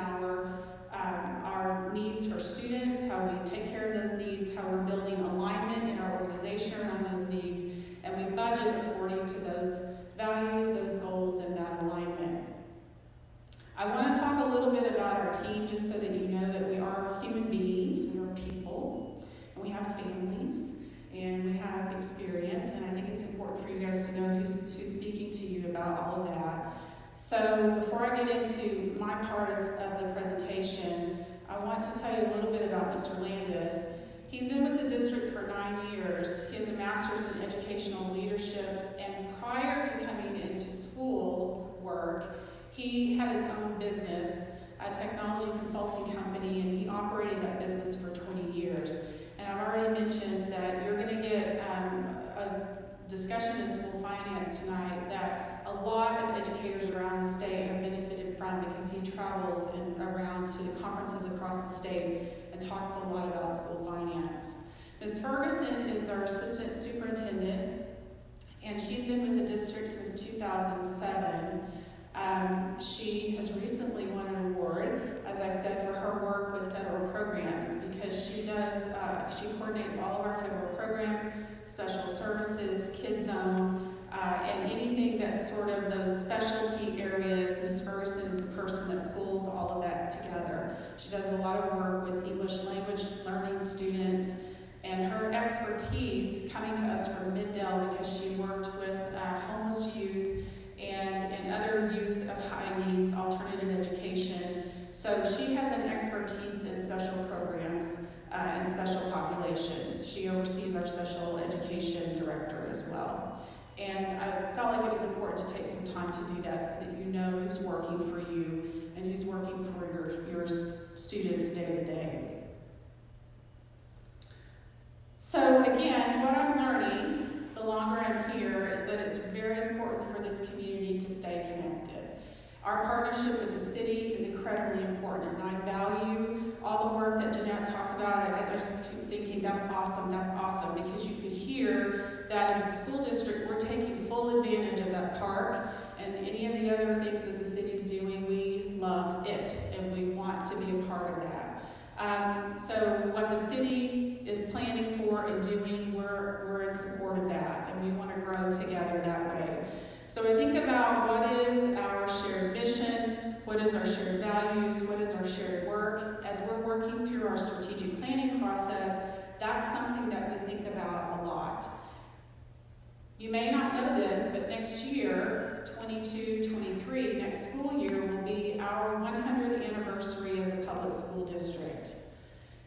our needs for students, how we take care of those needs, how we're building alignment in our organization around those needs, and we budget according to those values, those goals, and that alignment. I want to talk a little bit about our team just so that you know that we are human beings, we are people, and we have families, and we have experience, and I think it's important for you guys to know who's speaking to you about all of that. So before I get into my part of the presentation, I want to tell you a little bit about Mr. Landis. He's been with the district for 9 years. He has a master's in educational leadership, and prior to coming into school work, he had his own business, a technology consulting company, and he operated that business for 20 years. And I've already mentioned that you're going to get a discussion in school finance tonight that a lot of educators around the state have benefited from because he travels around to conferences across the state and talks a lot about school finance. Ms. Ferguson is our assistant superintendent, and she's been with the district since 2007. She has recently won an award, as I said, for her work with federal programs because she coordinates all of our federal programs, special services, Kids Zone, and anything that's sort of those specialty areas. Ms. Ferguson is the person that pulls all of that together. She does a lot of work with English language learning students, and her expertise coming to us from Middale because she worked with homeless youth and was important to take some time to do that so that you know who's working for you and who's working for your students day to day. So again, what I'm learning the longer I'm here is that it's very important for this community to stay connected. Our partnership with the city is incredibly important, and I value all the work that Jeanette talked about. I just keep thinking that's awesome, because you could hear that as a school district, we're taking full advantage of that park and any of the other things that the city's doing. We love it, and we want to be a part of that. So what the city is planning for and doing, we're in support of that, and we want to grow together that way. So I think about what is our shared mission, what is our shared values, what is our shared work. As we're working through our strategic planning process, that's something that we think about a lot. You may not know this, but next year, 22-23, next school year, will be our 100th anniversary as a public school district.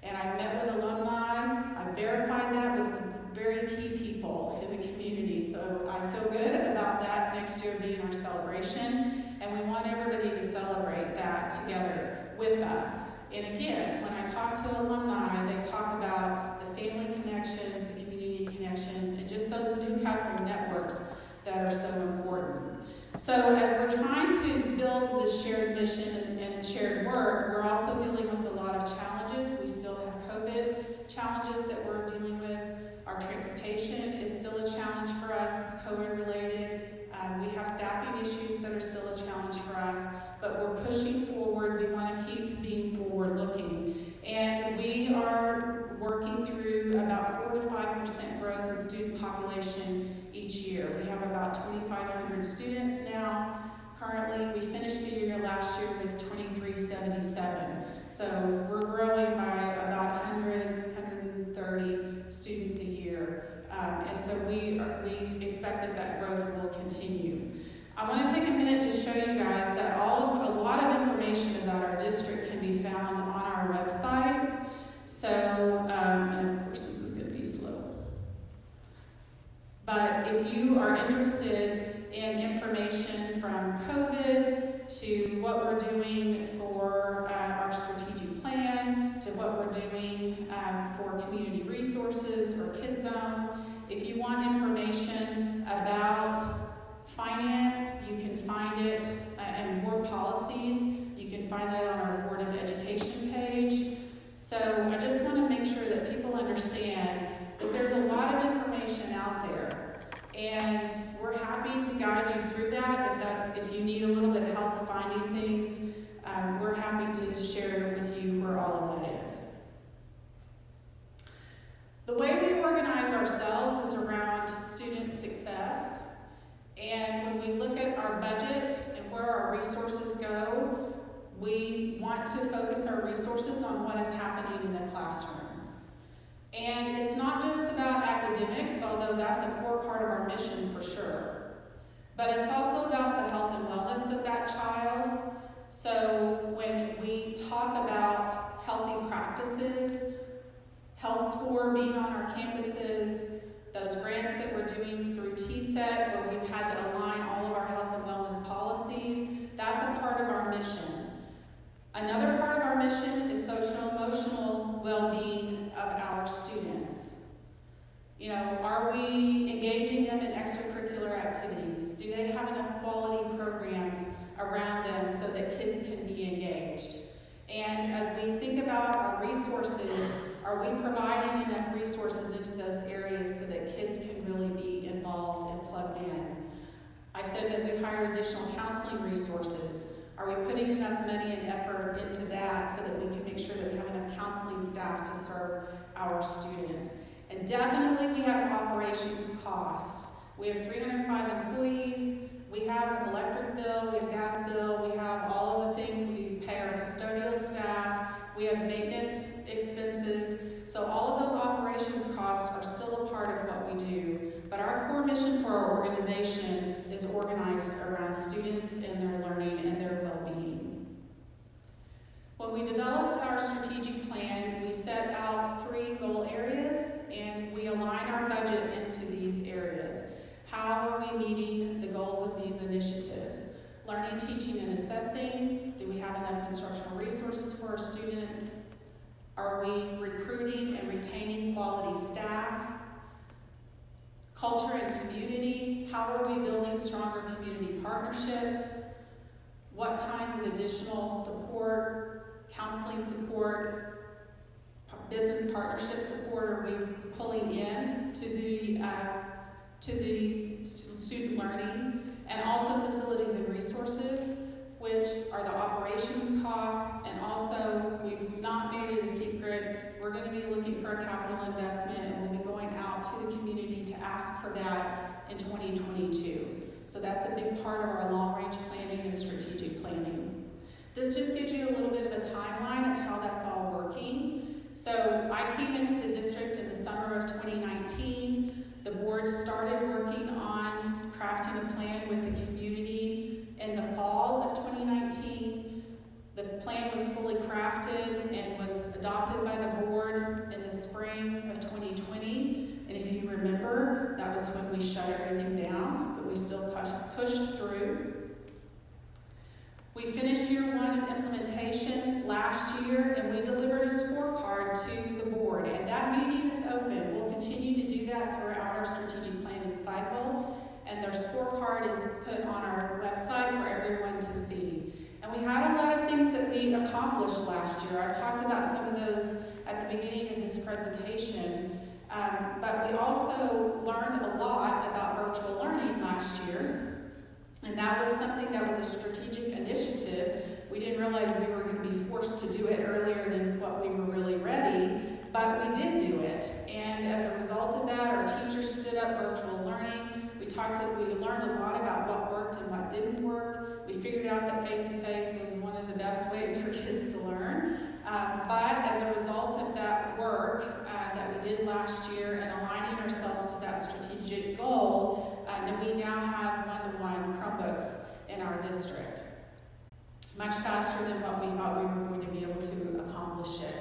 And I've met with alumni, I've verified that with some very key people in the community, so I feel good about that next year being our celebration, and we want everybody to celebrate that together with us. And again, when I talk to alumni, they talk about the family connections, the community connections, and just those Newcastle networks that are so important. So as we're trying to build this shared mission and shared work, we're also dealing with a lot of challenges. We still have COVID challenges that we're dealing with. Our transportation is still a challenge for us, it's COVID related. We have staffing issues that are still a challenge for us, but we're pushing forward. We want to keep being forward looking. And we are working through about 4 to 5% growth in student population each year. We have about 2,500 students now. Currently, we finished the year last year with 2,377. So we're growing by about 100, 130 students a year. And so we expect that growth will continue. I want to take a minute to show you guys that a lot of information about our district can be found on our website. So, and of course this is going to be slow. But if you are interested in information from COVID to what we're doing for our strategic plan, to what we're doing for community resources or Kids Zone, if you want information about finance, you can find it, and board policies, you can find that on our Board of Education page. So I just want to make sure that people understand that there's a lot of information out there, and we're happy to guide you through that. If you need a little bit of help finding things, we're happy to share with you where all of that is. The way we organize ourselves is around student success, and when we look at our budget and where our resources go, we want to focus our resources on what is happening in the classroom. And it's not just about academics, although that's a core part of our mission for sure. But it's also about the health and wellness of that child. So when we talk about healthy practices, Health Corps being on our campuses, those grants that we're doing through TSET, where we've had to align all of our health and wellness policies, that's a part of our mission. Another part of our mission is social-emotional well-being of our students. You know, are we engaging them in extracurricular activities? Do they have enough quality programs around them so that kids can be engaged? And as we think about our resources, are we providing enough resources into those areas so that kids can really be involved and plugged in? I said that we've hired additional counseling resources. Are we putting enough money and effort into that so that we can make sure that we have enough counseling staff to serve our students? And definitely we have operations costs. We have 305 employees. We have electric bill, we have gas bill, we have all of the things. We pay our custodial staff, we have maintenance expenses. So all of those operations costs are still a part of what we do. But our core mission for our organization is organized around students and their learning and their well-being. When we developed our strategic plan, we set out 3 goal areas and we align our budget into these areas. How are we meeting the goals of these initiatives? Learning, teaching, and assessing. Do we have enough instructional resources for our students? Are we recruiting and retaining quality staff? Culture and community. How are we building stronger community partnerships? What kinds of additional support, counseling support, business partnership support are we pulling in to the student learning? And also facilities and resources, which are the operations costs, and also we've not made it a secret, we're going to be looking for a capital investment, and we'll be going out to the community to ask for that in 2022. So that's a big part of our long-range planning and strategic planning. This just gives you a little bit of a timeline of how that's all working. So I came into the district in the summer of 2019. The board started working on crafting a plan with the community in the fall of 2019. The plan was fully crafted and was adopted by the board in the spring of 2020. And if you remember, that was when we shut everything down, but we still pushed through. We finished year one of implementation last year, and we delivered a scorecard to the board, and that meeting is open. We'll continue to do that throughout our strategic planning cycle, and their scorecard is put on our website for everyone to see. And we had a lot of things that we accomplished last year. I talked about some of those at the beginning of this presentation, but we also learned a lot about virtual learning last year. And that was something that was a strategic initiative. We didn't realize we were going to be forced to do it earlier than what we were really ready, but we did do it. And as a result of that, our teachers stood up virtual learning. We learned a lot about what worked and what didn't work. We figured out that face-to-face was one of the best ways for kids to learn. But as a result of that work that we did last year and aligning ourselves to that strategic goal, we now have one-to-one Chromebooks in our district. Much faster than what we thought we were going to be able to accomplish it.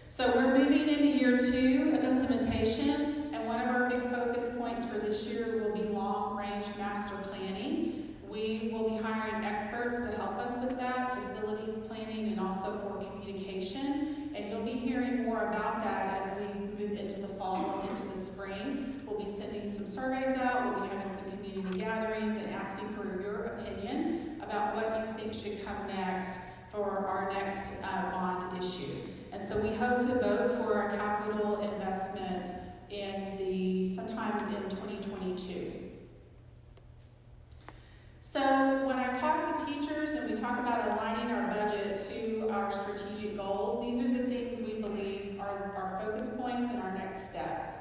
So we're moving into year 2 of implementation, and one of our big focus points for this year will be long-range master planning. We will be hiring experts to help us with that, facilities planning, and also for communication. And you'll be hearing more about that as we move into the fall and into the spring. We'll be sending some surveys out, we'll be having some community gatherings and asking for your opinion about what you think should come next for our next bond issue. And so we hope to vote for a capital investment sometime in 2022. So when I talk to teachers and we talk about aligning our budget to our strategic goals, these are the things we believe are our focus points and our next steps.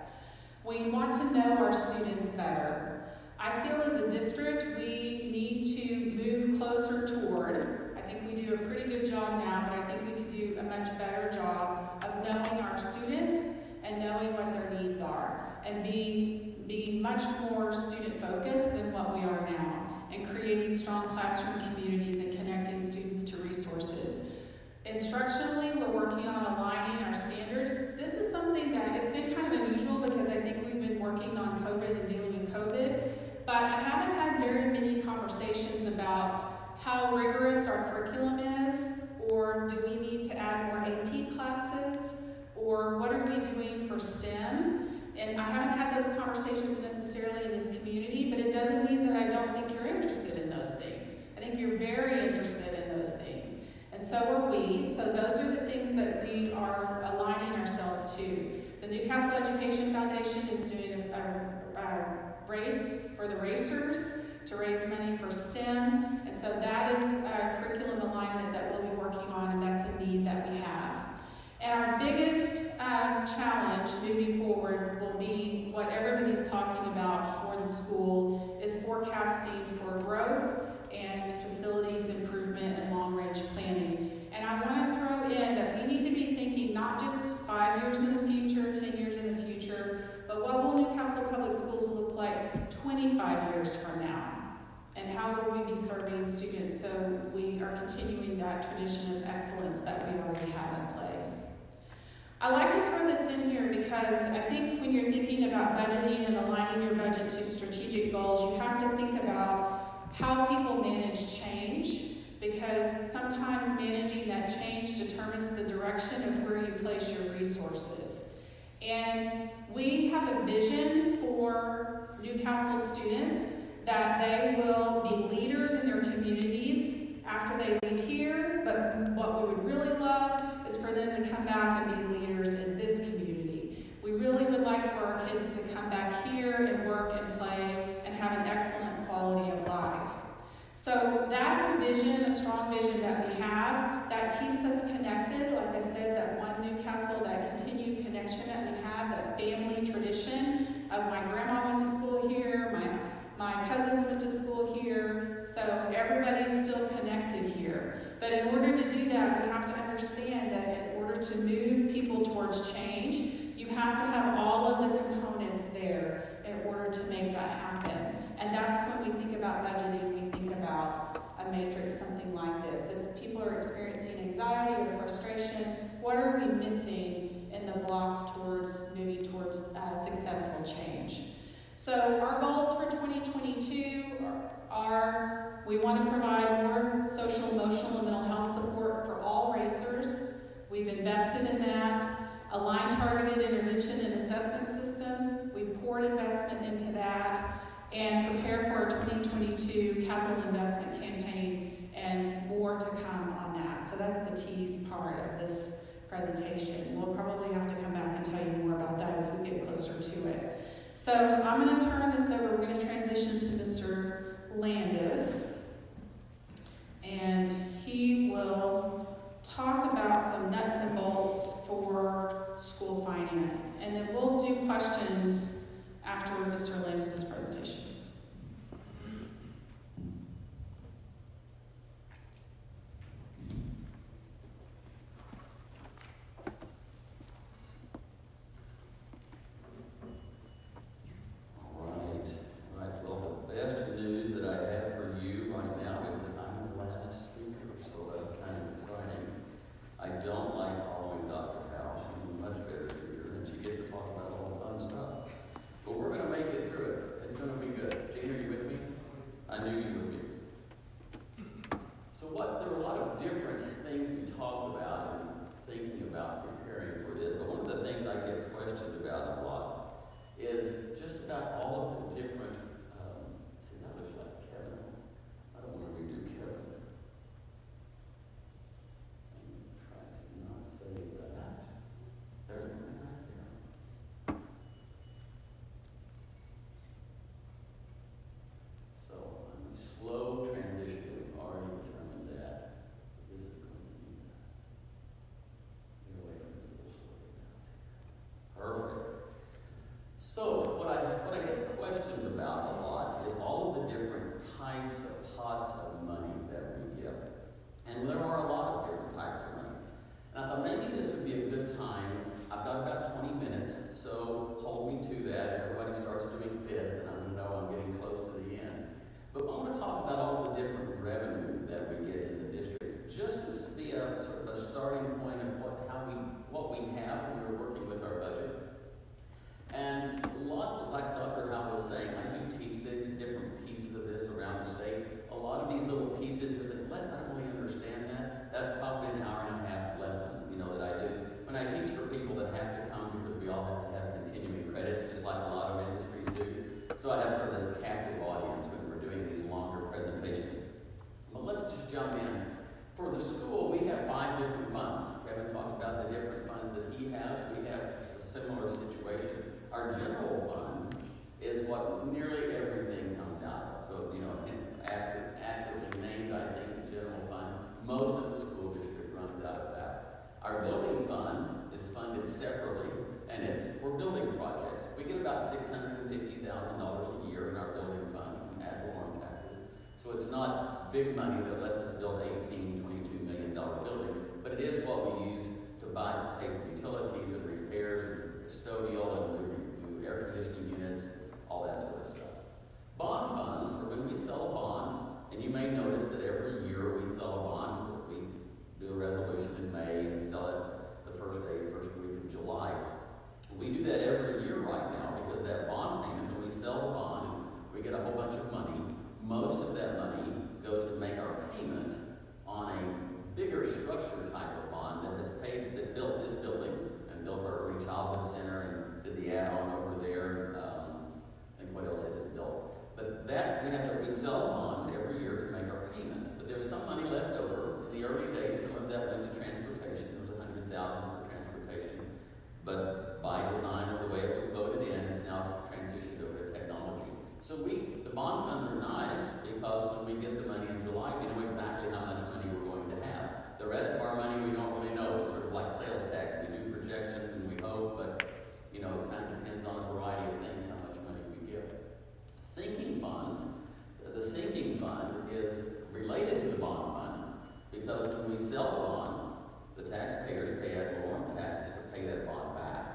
We want to know our students better. I feel as a district we need to move closer toward, I think we do a pretty good job now, but I think we could do a much better job of knowing our students and knowing what their needs are, and being much more student-focused than what we are now, and creating strong classroom communities and connecting students to resources. Instructionally, we're working on aligning our standards. This is something that it's been kind of unusual because I think we've been working on COVID and dealing with COVID, but I haven't had very many conversations about how rigorous our curriculum is, or do we need to add more AP classes, or what are we doing for STEM? And I haven't had those conversations necessarily in this community, but it doesn't mean that I don't think you're interested in those things. I think you're very interested in those things. And so are we. So those are the things that we are aligning ourselves to. The Newcastle Education Foundation is doing a race for the racers to raise money for STEM. And so that is a curriculum alignment that we'll be working on, and that's a need that we have. And our biggest challenge moving forward will be what everybody's talking about for the school is forecasting for growth and facilities improvement and long-range planning. And I want to throw in that we need to be thinking not just 5 years in the future, 10 years in the future, but what will Newcastle Public Schools look like 25 years from now? And how will we be serving students so we are continuing that tradition of excellence that we already have in place? I like to throw this in here because I think when you're thinking about budgeting and aligning your budget to strategic goals, you have to think about how people manage change, because sometimes managing that change determines the direction of where you place your resources. And we have a vision for Newcastle students that they will be leaders in their communities after they leave here, but what we would really love is for them to come back and be leaders in this community. We really would like for our kids to come back here and work and play and have an excellent quality of life. So that's a vision, a strong vision that we have that keeps us connected. Like I said, that one Newcastle, that continued connection that we have, that family tradition of my grandma went to school here, my cousins went to school here, so everybody's still connected here. But in order to do that, we have to understand that in order to move people towards change, you have to have all of the components there in order to make that happen. And that's when we think about budgeting, we think about a matrix, something like this. If people are experiencing anxiety or frustration, what are we missing in the blocks towards moving towards successful change? So our goals for 2022 are we want to provide more social, emotional, and mental health support for all racers. We've invested in that. Align targeted intervention and assessment systems. We've poured investment into that. And prepare for our 2022 capital investment campaign, and more to come on that. So that's the tease part of this presentation. We'll probably have to come back and tell you more about that as we get closer to it. So I'm going to turn this over. We're going to transition to Mr. Landis, and he will talk about some nuts and bolts for school finance. And then we'll do questions after Mr. Landis' presentation. Right. Well, the best news that I have for you right now is that I'm the last speaker, so that's kind of exciting. I don't like following Dr. Howe. She's a much better speaker, and she gets to talk about all the fun stuff. But we're going to make it through it. It's going to be good. Gene, are you with me? I knew you would be. So there were a lot of different things we talked about and thinking about preparing for this, but one of the things I get questioned about a lot is just about all of the different, see, now that you like Kevin, I don't want to redo Kevin. I'm trying to not say that. There's one right there. So I'm a slow transition. We've already determined that. This is going to be get away from this little story house here. Perfect. So what I get questioned about a lot is all of the different types of pots of money that we give. And there are a lot of different types of money. And I thought maybe this would be a good time. I've got about 20 minutes, so hold me to that. If everybody starts doing this, then I'm going to know I'm getting close to the end. But I want to talk about all the different revenue that we get in the district, just to be a sort of a starting point of what we have when we're working with our budget. And lots, like Dr. Howe was saying, I do teach these different pieces of this around the state. A lot of these little pieces, I don't really understand that. That's probably an hour and a half lesson, that I do. When I teach for people that have to come, because we all have to have continuing credits, just like a lot of industries do. So I have sort of this captive audience when we're doing these longer presentations. But let's just jump in. For the school, we have 5 different funds. Kevin talked about the different funds that he has. We have a similar situation. Our general fund is what nearly everything comes out of. So, accurately named, I think, the general fund. Most of the school district runs out of that. Our building fund is funded separately, and it's for building projects. We get about $650,000 a year in our building fund from ad valorem taxes. So it's not big money that lets us build $18, $22 million buildings, but it is what we use to pay for utilities and repairs and custodial and new air conditioning units, all that sort of stuff. Bond funds are when we sell a bond, and you may notice that every year we sell a bond. We do a resolution in May and sell it the first week of payment on a bigger structure type of bond that built this building and built our early childhood center and did the add-on over there. And what else it has built. But that we sell a bond every year to make our payment. But there's some money left over. In the early days, some of that went to transportation. There was $100,000 for transportation. But by design of the way it was voted in, it's now transitioned over to technology. So the bond funds are nice because when we get the money in July, we know exactly how much money we're going to have. The rest of our money we don't really know. It's sort of like sales tax. We do projections and we hope, but it kind of depends on a variety of things how much money we get. Sinking funds. The sinking fund is related to the bond fund because when we sell the bond, the taxpayers pay ad valorem taxes to pay that bond back.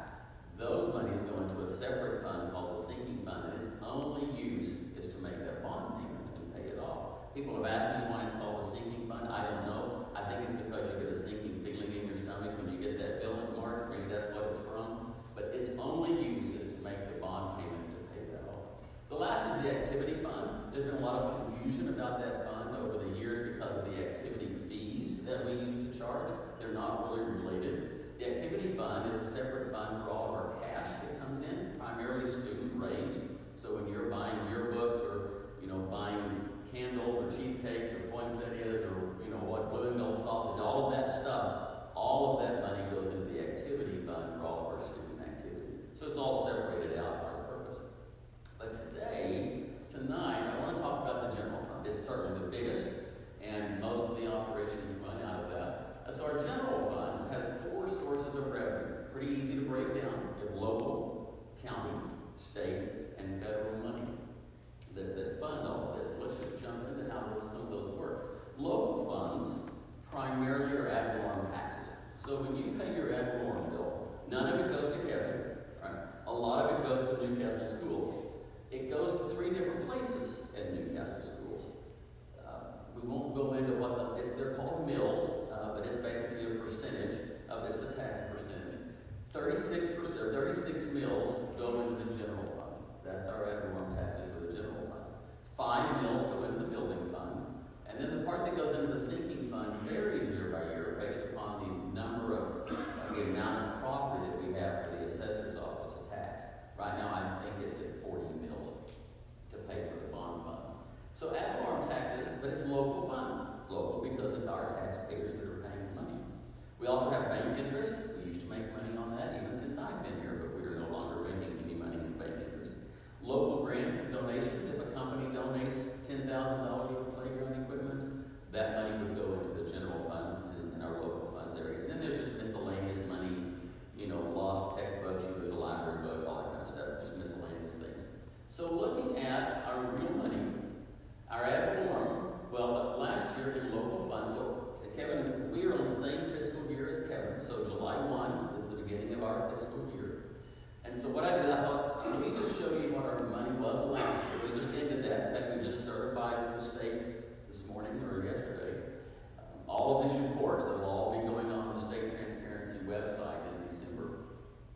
Those monies go into a separate fund called the sinking fund, and its only use is to make that bond payment and pay it off. People have asked me why it's called the sinking fund. I don't know. I think it's because you get a sinking feeling in your stomach when you get that bill in March. Maybe that's what it's from. But its only use is to make the bond payment to pay that off. The last is the activity fund. There's been a lot of confusion about that fund over the years because of the activity fees that we used to charge. They're not really related. The activity fund is a separate fund for all of our cash that comes in, primarily student raised. So when you're buying yearbooks or buying candles or cheesecakes or poinsettias or what blue and gold sausage, all of that stuff, all of that money goes into the activity fund for all of our student activities. So it's all separated out by purpose. But tonight, I want to talk about the general fund. It's certainly the biggest, and most of the operations run out of that. So our general fund has 4 sources of revenue. Pretty easy to break down. You have local, county, state, and federal money that fund all of this. So let's just jump into how some of those work. Local funds primarily are ad valorem taxes. So when you pay your ad valorem bill, none of it goes to Kevin, right? A lot of it goes to Newcastle schools. It goes to 3 different places at Newcastle schools. We won't go into they're called mills, but it's basically a percentage it's the tax percentage. 36 mills go into the general fund. That's our ad valorem taxes for the general fund. 5 mills go into the building fund. And then the part that goes into the sinking fund varies year by year based upon the amount of property that we have for the assessor's office to tax. Right now, I think it's at 40 mills to pay for the bond funds. So ad valorem taxes, but it's local funds. Local because it's our taxpayers that are paying the money. We also have bank interest. We used to make money on that even since I've been here, but we are no longer making any money in bank interest. Local grants and donations. If a company donates $10,000 for playground equipment, that money would go into the general fund in our local funds area. And then there's just miscellaneous money, lost textbooks, you lose a library book, all that kind of stuff, just miscellaneous things. So looking at our real money, our ad valorem, last year in local funds, so Kevin, we are on the same fiscal year as Kevin, so July 1 is the beginning of our fiscal year. And so what I did, I thought, let me just show you what our money was last year. We just ended that. In fact, we just certified with the state this morning or yesterday. All of these reports that will all be going on the state transparency website in December.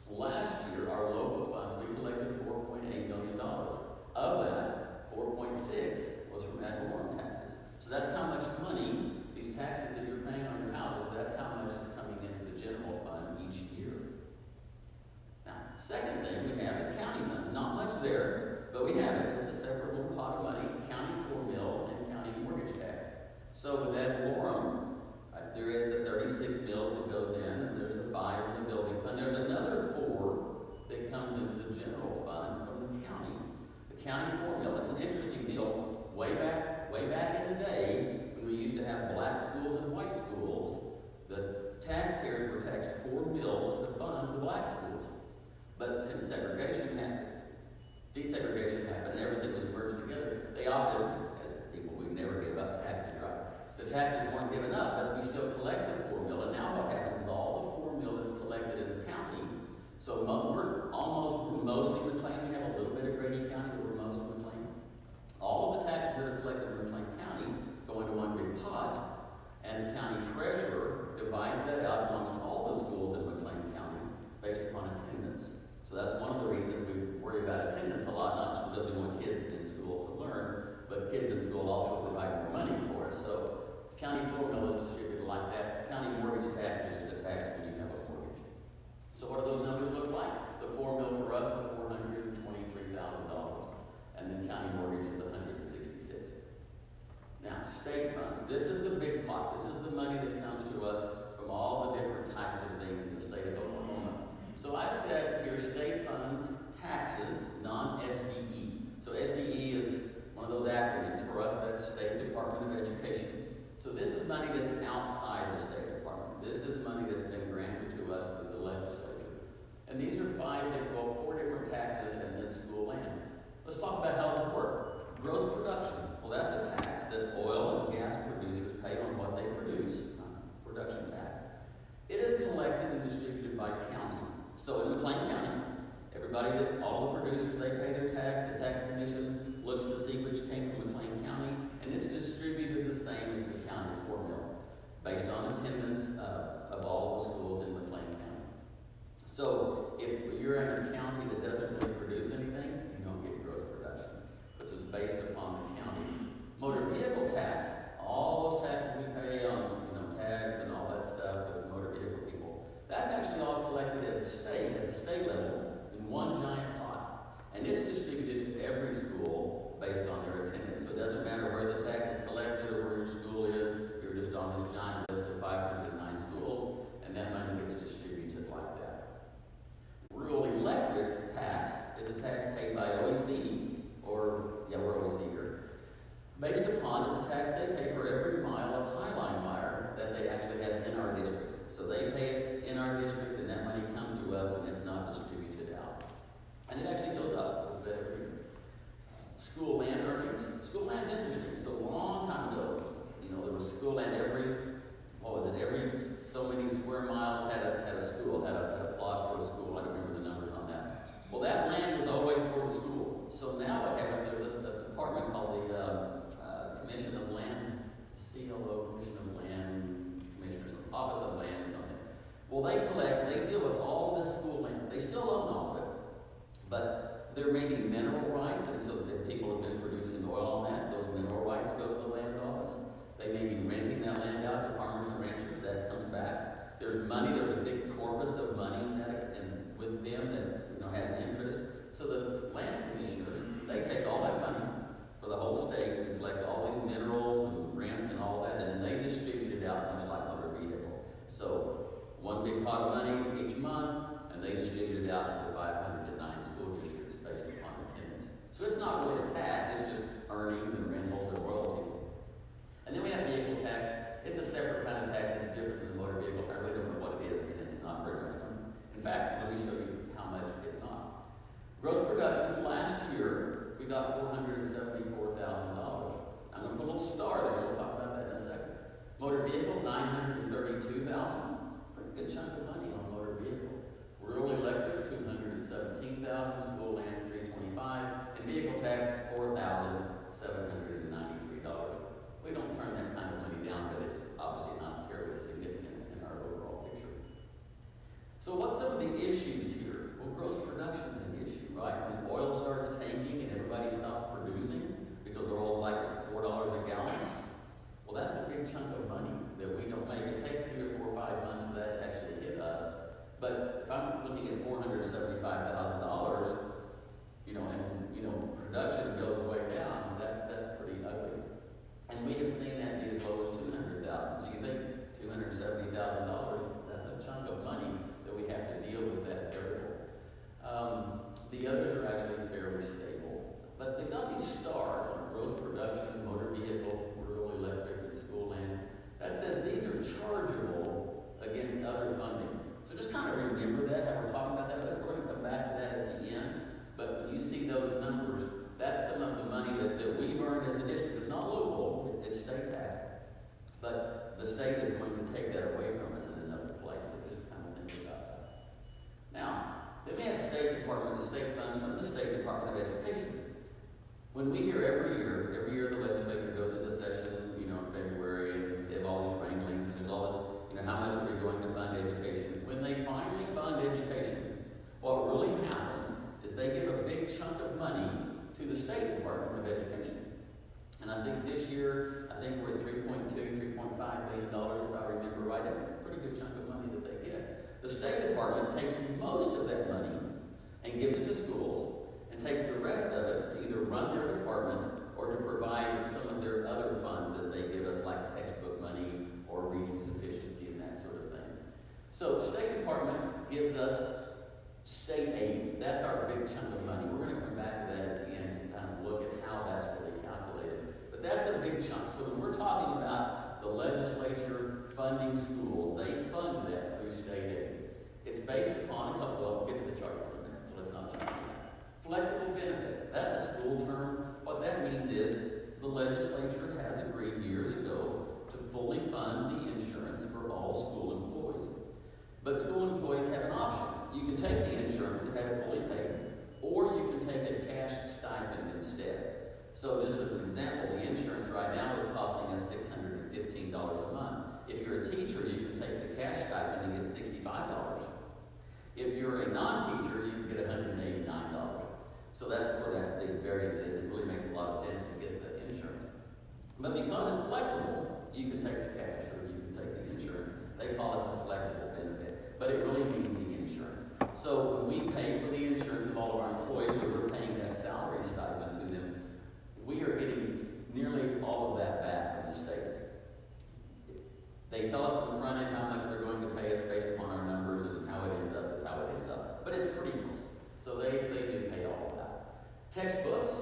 Last year, our local funds, we collected $4.8 million. Of that, 4.6 was from ad valorem taxes. So that's how much money, these taxes that you're paying on your houses, that's how much is coming into the general fund each year. Now, second thing we have is county funds. Not much there, but we have it. It's a separate little pot of money, county 4 mil and county mortgage tax. So with ad valorem, there is the 36 mills that goes in, and there's the 5 in the building fund. There's another 4 that comes into the general fund from the county. The county 4 mil, it's an interesting deal. Way back in the day, when we used to have black schools and white schools, the taxpayers were taxed 4 mills to fund the black schools. But since desegregation happened, and everything was merged together, they opted, as people, we never give up taxes, right? The taxes weren't given up, but we still collect the 4 mil, and now what happens is all the 4 mil that's collected in the county, so we're mostly McLean. We have a little bit of Grady County, but we're mostly McLean. All of the taxes that are collected in McLean County go into one big pot, and the county treasurer divides that out amongst all the schools in McLean County based upon attendance. So that's one of the reasons we worry about attendance a lot, not just because we want kids in school to learn, but kids in school also provide more money for us. So what do those numbers look like? The 4 mil for us is $423,000, and then county mortgage is $166,000. Now, state funds. This is the big pot. This is the money that comes to us from all the different types of things in the state of Oklahoma. So I've said here state funds, taxes, non-SDE. So SDE is one of those acronyms. For us, that's State Department of Education. So this is money that's outside the State Department. This is money that's been granted to us through the legislature. And these are 4 different taxes and then school land. Let's talk about how those work. Gross production. Well, that's a tax that oil and gas producers pay on what they produce, production tax. It is collected and distributed by county. So in McLean County, all the producers, they pay their tax. The tax commission looks to see which came from McLean County, and it's distributed the same as the county 4 mil, based on attendance of all of the schools in McLean County. So if you're in a county that doesn't really produce anything, you don't get gross production. This is based upon the county. Motor vehicle tax, all those taxes we pay on, tags and all that stuff with motor vehicle people, that's actually all collected as a state, at the state level, in one giant pot. And it's distributed to every school based on their attendance. So it doesn't matter where the tax is collected or where your school is, you're just on this giant list of 509 schools, and that money gets distributed like that. Rural electric tax is a tax paid by OEC, we're OEC here. Based upon, it's a tax they pay for every mile of highline wire that they actually have in our district. So they pay it in our district, and that money comes to us, and it's not distributed out. And it actually goes up a little bit every year. School land earnings. School land's interesting. So a long time ago, there was school land every so many square miles had a school, had a plot for a school. I don't remember the numbers on that. Well, that land was always for the school. So now what happens, there's a department called the Commission of Land, CLO, Commission of Land, Commissioners, Office of Land or something. Well, they deal with all of this school land. They still own all of it, but there may be mineral rights, and so if people have been producing oil on that, those mineral rights go to the land office. They may be renting that land out to farmers and ranchers. That comes back. There's money. There's a big corpus of money in that, and with them that has interest. So the land commissioners, they take all that money for the whole state and collect all these minerals and rents and all that, and then they distribute it out much like motor vehicle. So one big pot of money each month, and they distribute it out to the 509 school districts based upon attendance. So it's not really a tax, it's just earnings and rentals and royalties. And then we have vehicle tax. It's a separate kind of tax. It's different than the motor vehicle. I really don't know what it is, and it's not very much money. In fact, let me show you how much it's not. Gross production last year, we got $474,000. I'm going to put a little star there. We'll talk about that in a second. Motor vehicle, $932,000. It's a pretty good chunk of money on motor vehicle. Rural electrics, $217,000. School lands, $325,000. And vehicle tax, $4,793. We don't turn that kind of money down, but it's obviously not terribly significant in our overall picture. So what's some of the issues here? Well, gross production's an issue, right? When oil starts tanking and everybody stops producing because oil's like at $4 a gallon, well, that's a big chunk of money that we don't make. It takes 3 or 4 or 5 months for that to actually hit us. But if I'm looking at $475,000, and production goes way down, that's pretty ugly. And we have seen that be as low as $200,000. So you think $270,000, that's a chunk of money that we have to deal with that variable. The others are actually fairly stable. But they've got these stars on gross production, motor vehicle, rural electric, and school land. That says these are chargeable against other funding. So just kind of remember that, how we're talking about that. We're going to come back to that at the end. But when you see those numbers, that's some of the money that we've earned as a district. It's not local, it's state tax. But the state is going to take that away from us in another place, so just kind of think about that. Now, then we have state funds from the State Department of Education. When we hear every year the legislature goes into session, in February, and they have all these wranglings, and there's all this, how much are we going to fund education? When they finally fund education, what really happens is they give a big chunk of money to the State Department of Education. And I think this year, we're at $3.2, $3.5 million, if I remember right. It's a pretty good chunk of money that they get. The State Department Department takes most of that money and gives it to schools, and takes the rest of it to either run their department or to provide some of their other funds that they give us, like textbook money or reading sufficiency and that sort of thing. So the State Department gives us state aid. That's our big chunk of money. We're going to come back to that at the end and kind of look at how that's really calculated. But that's a big chunk. So when we're talking about the legislature funding schools, they fund that through state aid. It's based upon a couple, well, we'll get to the chart in a minute, so let's not jump into that. Flexible benefit, that's a school term. What that means is the legislature has agreed years ago to fully fund the insurance for all school employees. But school employees have an option. You can take the insurance and have it fully paid, or you can take a cash stipend instead. So just as an example, the insurance right now is costing us $615 a month. If you're a teacher, you can take the cash stipend and get $65. If you're a non-teacher, you can get $189. So that's where that big variance is. It really makes a lot of sense to get the insurance. But because it's flexible, you can take the cash or you can take the insurance. They call it the flexible benefit, but it really means the insurance. So when we pay for the insurance of all of our employees, or we're paying that salary stipend to them, we are getting nearly all of that back from the state. They tell us on the front end how much they're going to pay us based upon our numbers, and how it ends up is how it ends up. But it's pretty close. So they do pay all of that. Textbooks,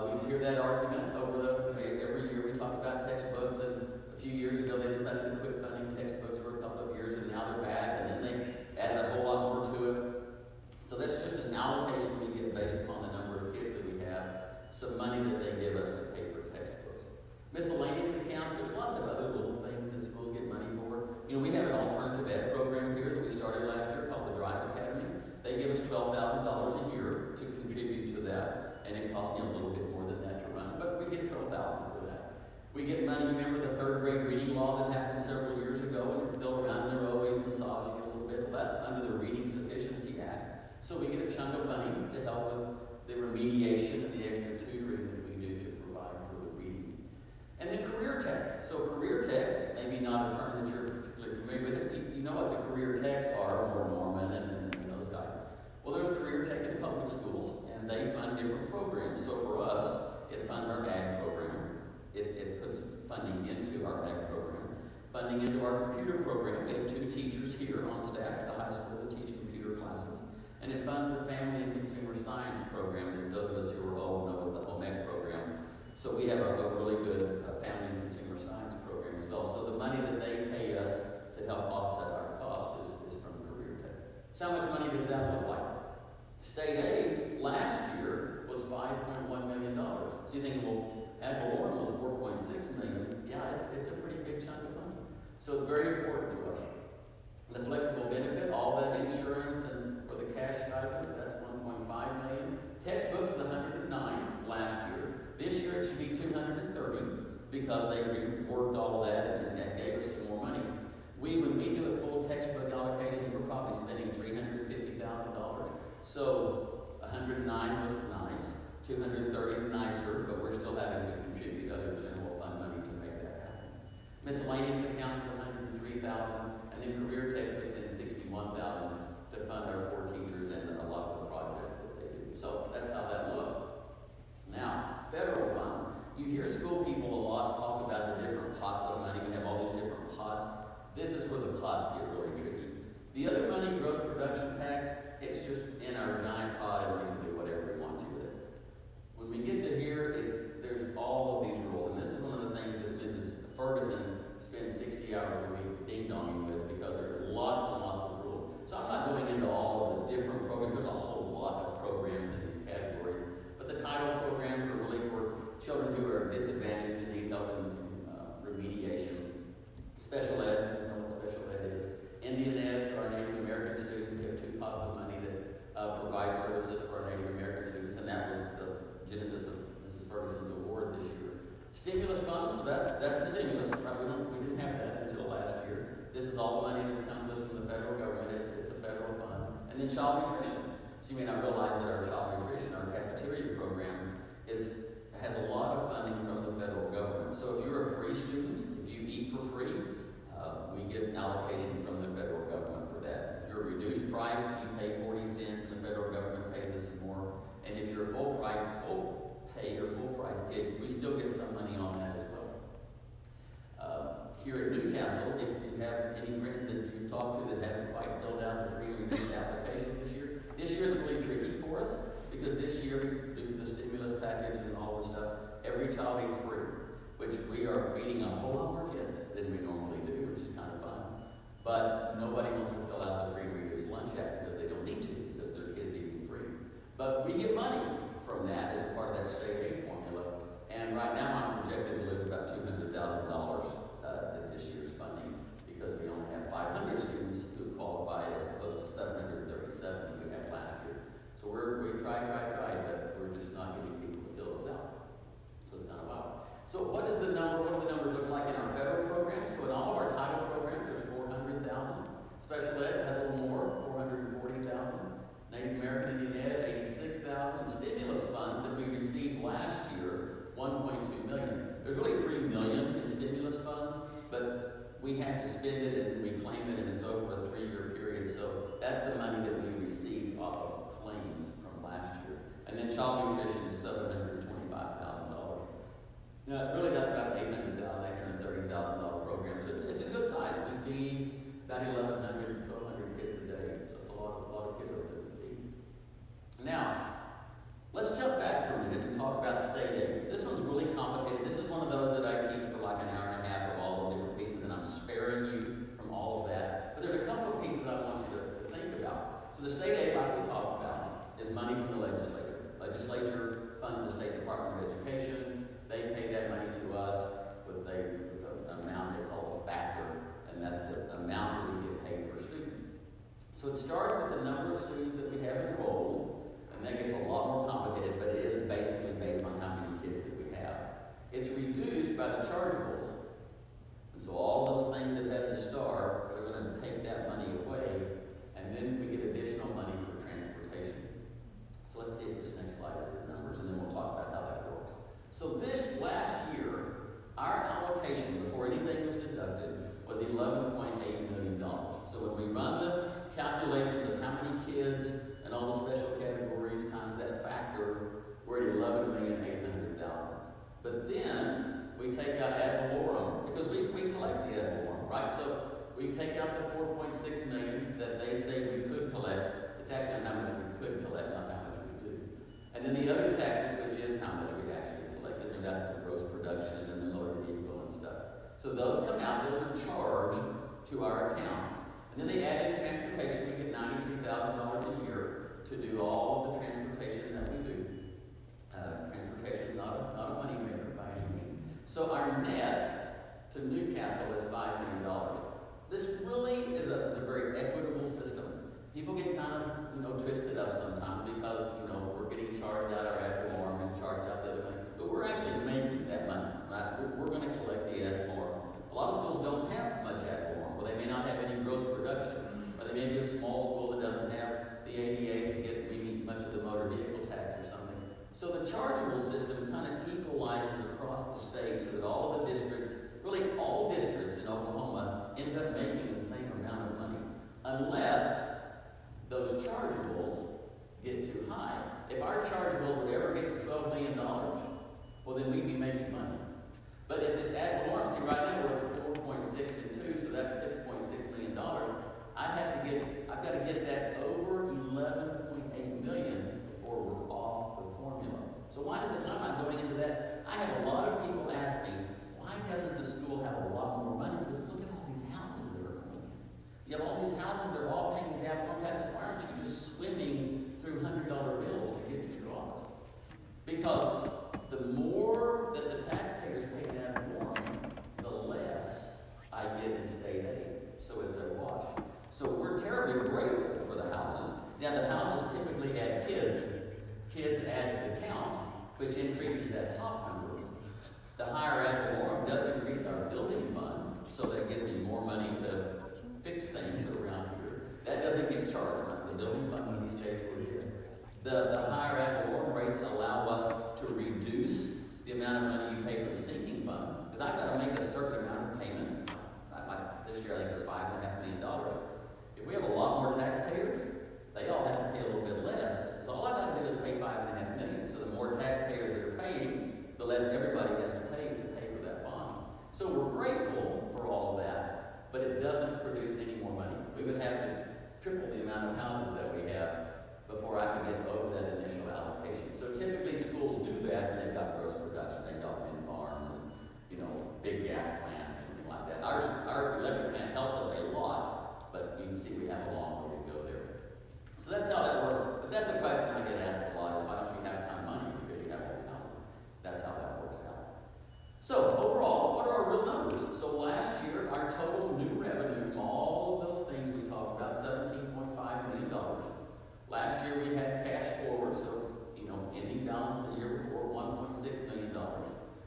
we hear that argument every year we talk about textbooks, and a few years ago they decided to quit funding textbooks for a couple of years, and now they're back, and then they added a whole lot more to it. So that's just an allocation we get based upon the number of kids that we have, some money that they give us to pay for textbooks. Miscellaneous accounts, there's lots of other little things that schools get money for. You know, we have an alternative ed program here that we started last year called the Drive Academy. They give us $12,000 a year to contribute to that, and it costs me a little bit more than that to run, but we get $12,000 for that. We get money, remember the third grade reading law that happened several years ago, and it's still around, and they're always massaging it a little bit. Well, that's under the Reading Sufficiency Act. So we get a chunk of money to help with the remediation and the extra tutoring that we do to provide for the reading. And then career tech. So career tech, maybe not a term that you're particularly familiar with. You know what the career techs are, or Norman and those guys. Well, there's career tech in public schools, and they fund different programs. So for us, it funds our ag program. It puts funding into our ag program. Funding into our computer program. We have 2 teachers here on staff at the high school that teach computer classes. And it funds the Family and Consumer Science program that those of us who are old know as the home ec program. So we have a really good Family and Consumer Science program as well. So the money that they pay us to help offset our cost is from career tech. So how much money does that look like? State aid last year was $5.1 million. So you think, well, ad valorem was $4.6 million. Yeah, it's a pretty big chunk of money. So it's very important to us. The flexible benefit, all that insurance or the cash stipends, that's $1.5 million. Textbooks is $109 last year. This year it should be $230 because they reworked all of that and gave us some more money. When we do a full textbook allocation, we're probably spending $350,000. So 109 was nice, 230 is nicer, but we're still having to contribute other general fund money to make that happen. Miscellaneous accounts of $103,000, and then career tech puts in $61,000 to fund our 4 teachers and a lot of the projects that they do. So that's how that looks. Now, federal funds. You hear school people a lot talk about the different pots of money. We have all these different pots. This is where the pots get really tricky. The other money, gross production tax, it's just in our giant pot and we can do whatever we want to with it. When we get to here, there's all of these rules. And this is one of the things that Mrs. Ferguson spends 60 hours a week ding-donging with because there are lots and lots of rules. So I'm not going into all of the different programs. There's a whole lot of programs in these categories. But the title programs are really for children who are disadvantaged and need help in remediation. Special ed, you know what special ed is. Indian ed, so our Native American students, we have 2 pots of money that provide services for our Native American students, and that was the genesis of Mrs. Ferguson's award this year. Stimulus funds, so that's the stimulus. Right? We didn't have that until last year. This is all the money that's come to us from the federal government. It's a federal fund. And then child nutrition. So you may not realize that our child nutrition, our cafeteria program, has a lot of funding from the federal government. So if you're a free student, if you eat for free, we get an allocation from the federal government for that. If you're a reduced price, you pay 40 cents, and the federal government pays us more. And if you're a full pay or full price kid, we still get some money on that as well. Here at Newcastle, if you have any friends that you talk to that haven't quite filled out the free and reduced application this year it's really tricky for us because this year, due to the stimulus package and all this stuff, every child eats free, which we are feeding a whole lot more kids than we normally do, which is kind of fun. But nobody wants to fill out the free and reduced lunch app because they don't need to, because their kids eating free. But we get money from that as a part of that state aid formula. And right now I'm projected to lose about $200,000 in this year's funding because we only have 500 students who have qualified as opposed to 737 we had last year. So we tried, but we're just not getting people to fill those out. So it's kind of wild. So what do the numbers look like in our federal programs? So in all of our title programs, there's 400,000. Special ed has a little more, 440,000. Native American Indian Ed, 86,000. And stimulus funds that we received last year, 1.2 million. There's really 3 million in stimulus funds, but we have to spend it and then we claim it, and it's over a 3-year period. So that's the money that we received off of claims from last year. And then child nutrition is $725,000. Now, really, that's about $830,000 program. So it's a good size. We feed about 1,100, 1,200 kids a day. So it's a lot of kiddos that we feed. Now, let's jump back for a minute and talk about state aid. This one's really complicated. This is one of those that I teach for like an hour and a half of all the different pieces, and I'm sparing you from all of that. But there's a couple of pieces I want you to think about. So the state aid, like we talked about, is money from the legislature. Legislature funds the State Department of Education. They pay that money to us with an amount they call the factor, and that's the amount that we get paid per student. So it starts with the number of students that we have enrolled, and that gets a lot more complicated, but it is basically based on how many kids that we have. It's reduced by the chargeables. And so all those things that had the star, they're going to take that money away, and then we get additional money for transportation. So let's see if this next slide is the numbers, and then we'll talk about how that works. So this last year, our allocation before anything was deducted was $11.8 million. So when we run the calculations of how many kids and all the special categories times that factor, we're at $11,800,000. But then we take out ad valorem, because we collect the ad valorem, right? So we take out the $4.6 million that they say we could collect. It's actually how much we could collect, not how much we do. And then the other taxes, which is how much we actually collected, and that's the gross production and the motor vehicle and stuff. So those come out, those are charged to our account. And then they add in transportation. We get $93,000 a year to do all of the transportation that we do. Transportation is not a money maker by any means. So our net to Newcastle is $5 million. This really is a very equitable system. People get kind of, twisted up sometimes because, we're getting charged out our ad valorem and charged out the other money. But we're actually making that money, right? We're going to collect the ad valorem. A lot of schools don't have much ad valorem, or they may not have any gross production, or they may be a small school that doesn't have the ADA to get maybe much of the motor vehicle tax or something. So the chargeable system kind of equalizes across the state so that all of the districts, really all districts in Oklahoma, end up making the same amount of money, unless those chargeables get too high. If our chargeables would ever get to $12 million, well then we'd be making money. But at this ad valorem, see right now we're at 4.6 and 2, so that's $6.6 million. I've got to get that over 11.8 million before we're off the formula. So why does I'm not going into that. I have a lot of people ask me, why doesn't the school have a lot more money? Because look at all these houses that are coming in. You have all these houses, they're all paying these ad valorem taxes. Why aren't you just swimming through $100 bills to get to your office? Because the more that the taxpayers pay in ad valorem, the less I get in state aid. So it's a wash. So we're terribly grateful for the houses. Now the houses typically add kids. Kids add to the count, which increases that top number. The higher ad valorem does increase our building fund, so that gives me more money to fix things around here. That doesn't get charged. The building fund money stays where it is. The higher ad valorem rates allow us to reduce the amount of money you pay for the sinking fund, because I've got to make a certain amount of payment. Like this year, I think it was $5.5 million. If If we have a lot more taxpayers, they all have to pay a little bit less. Because all I gotta do is pay $5.5 million. So the more taxpayers that are paying, the less everybody has to pay for that bond. So we're grateful for all of that, but it doesn't produce any more money. We would have to triple the amount of houses that we have before I can get over that initial allocation. So typically schools do that when they've got gross production. They've got wind farms and, you know, big gas plants or something like that. Our electric plant helps us a lot, but you can see we have a long way to go there. So that's how that works. But that's a question I get asked a lot is why don't you have a ton of money because you have all these houses? That's how that works out. So overall, what are our real numbers? So last year, our total new revenue from all of those things we talked about, $17.5 million. Last year we had cash forward, so, you know, ending balance the year before, $1.6 million.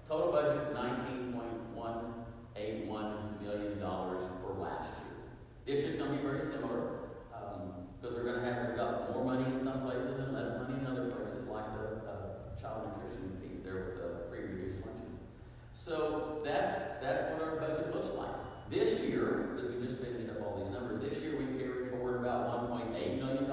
Total budget, $19.181 million for last year. This year's going to be very similar, because we've got more money in some places and less money in other places, like the child nutrition piece there with free reduced lunches. So that's what our budget looks like. This year, because we just finished up all these numbers, this year we carried forward about $1.8 million,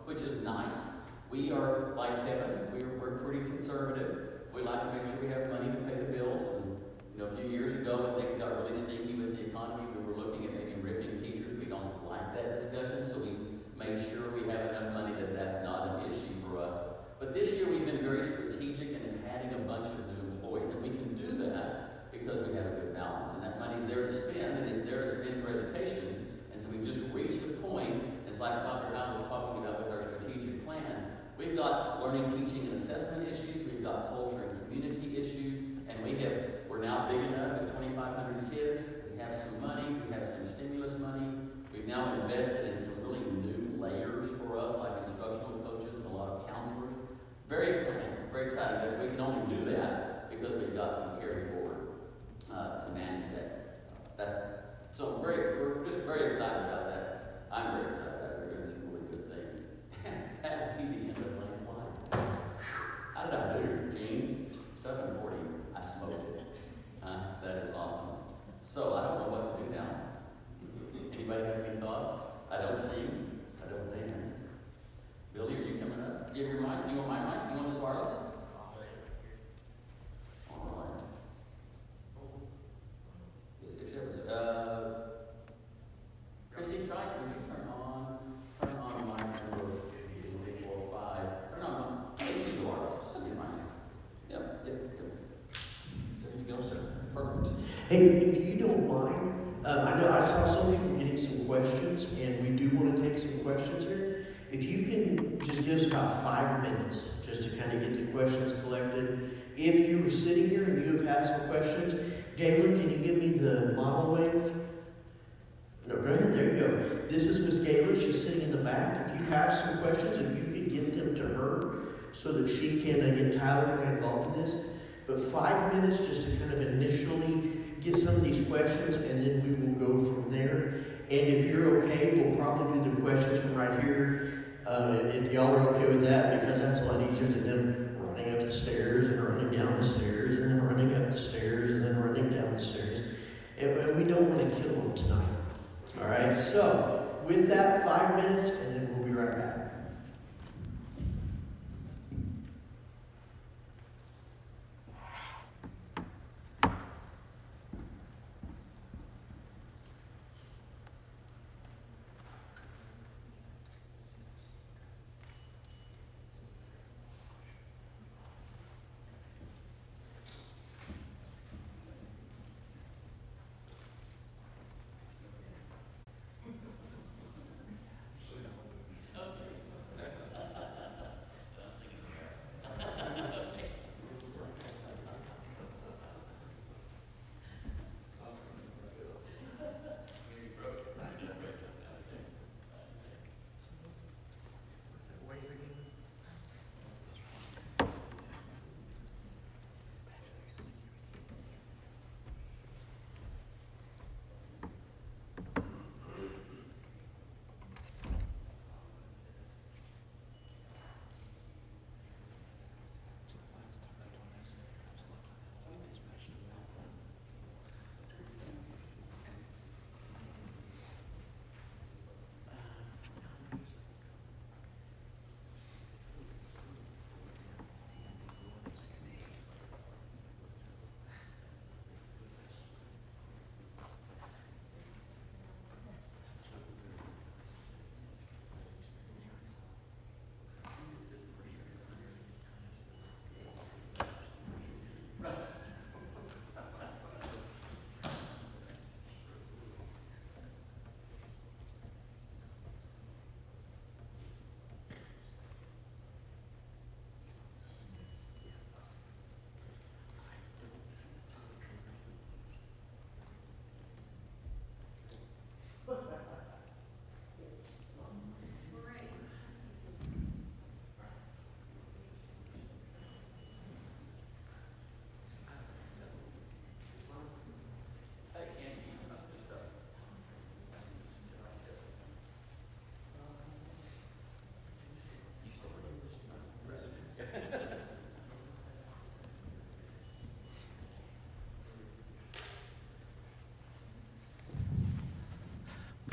which is nice. We are, like Kevin, we're pretty conservative. We like to make sure we have money to pay the bills. And, you know, a few years ago when things got really stinky with the economy, we were looking at maybe riffing teachers. We don't like that discussion, so we made sure we have enough money that that's not an issue for us. But this year we've been very strategic in adding a bunch of new employees, and we can do that because we have a good balance. And that money's there to spend, and it's there to spend for education. And so we've just reached a point, it's like Dr. Al was talking about with our strategic plan. We've got learning, teaching, and assessment issues, we've got culture and community issues, and we're now big enough at 2,500 kids. We have some money, we have some stimulus money. We've now invested in some really new layers for us, like instructional coaches and a lot of counselors. Very exciting, but we can only do that because we've got some carry forward to manage that. So we're just very excited about that. I'm very excited about that. We're doing some really good things. That will be the end of my slide. How did I do, Gene? 7:40. I smoked it. That is awesome. So I don't know what to do now. Anybody have any thoughts? I don't sing. I don't dance. Billy, are you coming up? Give your mic. You want my mic? You want this wireless? All right. Christy, would you turn on my number 845? Turn on my, she's the wireless. That'll be fine. Yep. There you go, sir. Perfect. Hey, if you don't mind, I know I saw some people getting some questions, and we do want to take some questions here. If you can just give us about 5 minutes just to kind of get the questions collected. If you were sitting here and you have had some questions, Galen, can you give me the model wave? No, go ahead, there you go. This is Miss Gaylor, she's sitting in the back. If you have some questions, if you could get them to her so that she can get Tyler involved in this. But 5 minutes just to kind of initially get some of these questions, and then we will go from there. And if you're okay, we'll probably do the questions from right here. If y'all are okay with that, because that's a lot easier than them running up the stairs and running down the stairs and then running up the stairs and then running down the stairs. And we don't want to kill them tonight. All right, so with that, 5 minutes, and then we'll be right back. Okay.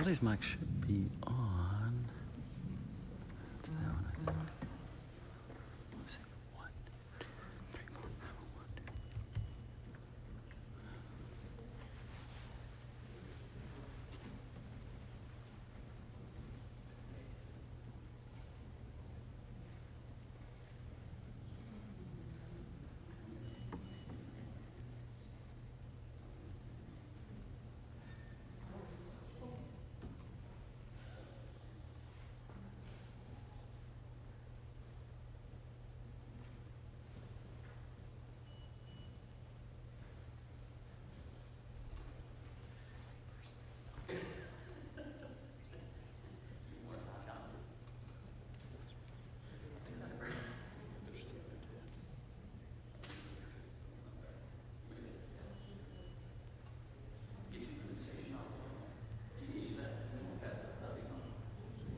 Billy's mic should be on. It's that one, I think. Let's see. 1, 2, 3, 4, 1, 2.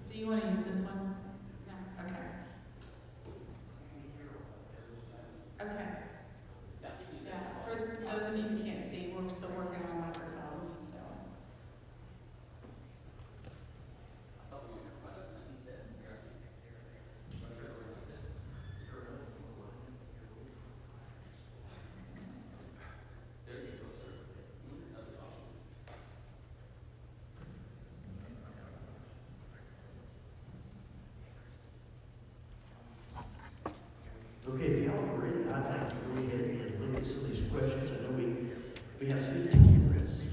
Do you want to use this one? No? Okay. Okay. Yeah, for those of you who can't see, we're still working on a microphone, so. Okay, if y'all are ready, I'd like to go ahead and look at some of these questions. I know we have 15 minutes.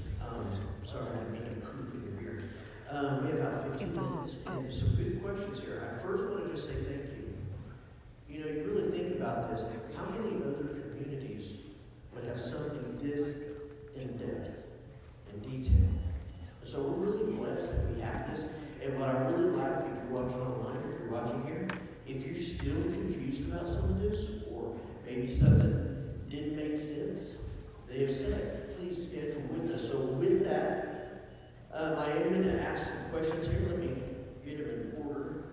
Sorry, I didn't mean to proofread here. We have about 15 minutes. And some good questions here. I first want to just say thank you. You know, you really think about this. How many other communities would have something this in depth and detail? And so we're really blessed that we have this. And what I really like, if you're watching online, if you're watching here, if you're still confused about some of this, or maybe something didn't make sense, they have said, please schedule with us. So with that, I am going to ask some questions here. Let me get them in order.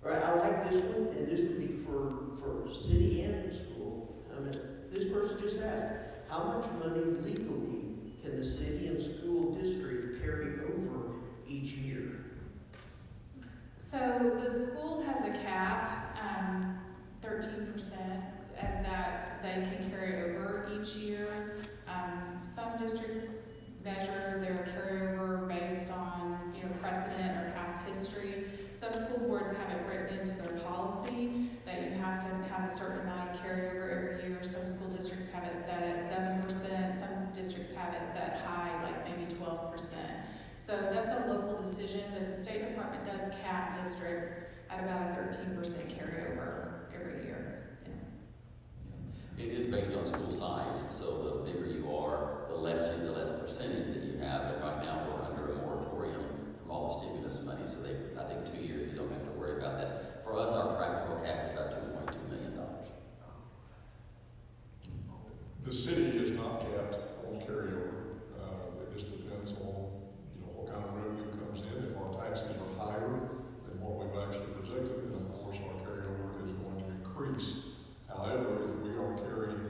All right, I like this one, and this would be for city and school. This person just asked, how much money legally can the city and school district carry over each year? So the school has a cap, 13%, and that they can carry over each year. Some districts measure their carryover based on, precedent or past history. Some school boards have it written into their policy that you have to have a certain amount of carryover every year. Some school districts have it set at 7%. Some districts have it set high, like maybe 12%. So that's a local decision, but the State Department does cap districts at about a 13% carryover every year. It is based on school size, so the bigger you are, the less percentage that you have. And right now, we're under a moratorium from all the stimulus money, so I think 2 years, they don't have to worry about that. For us, our practical cap is about $2.2 million. The city is not capped on carryover. It just depends on, what kind of revenue comes in. If our taxes are higher than what we've actually projected, then of course our carryover is going to increase. However, if we are carrying,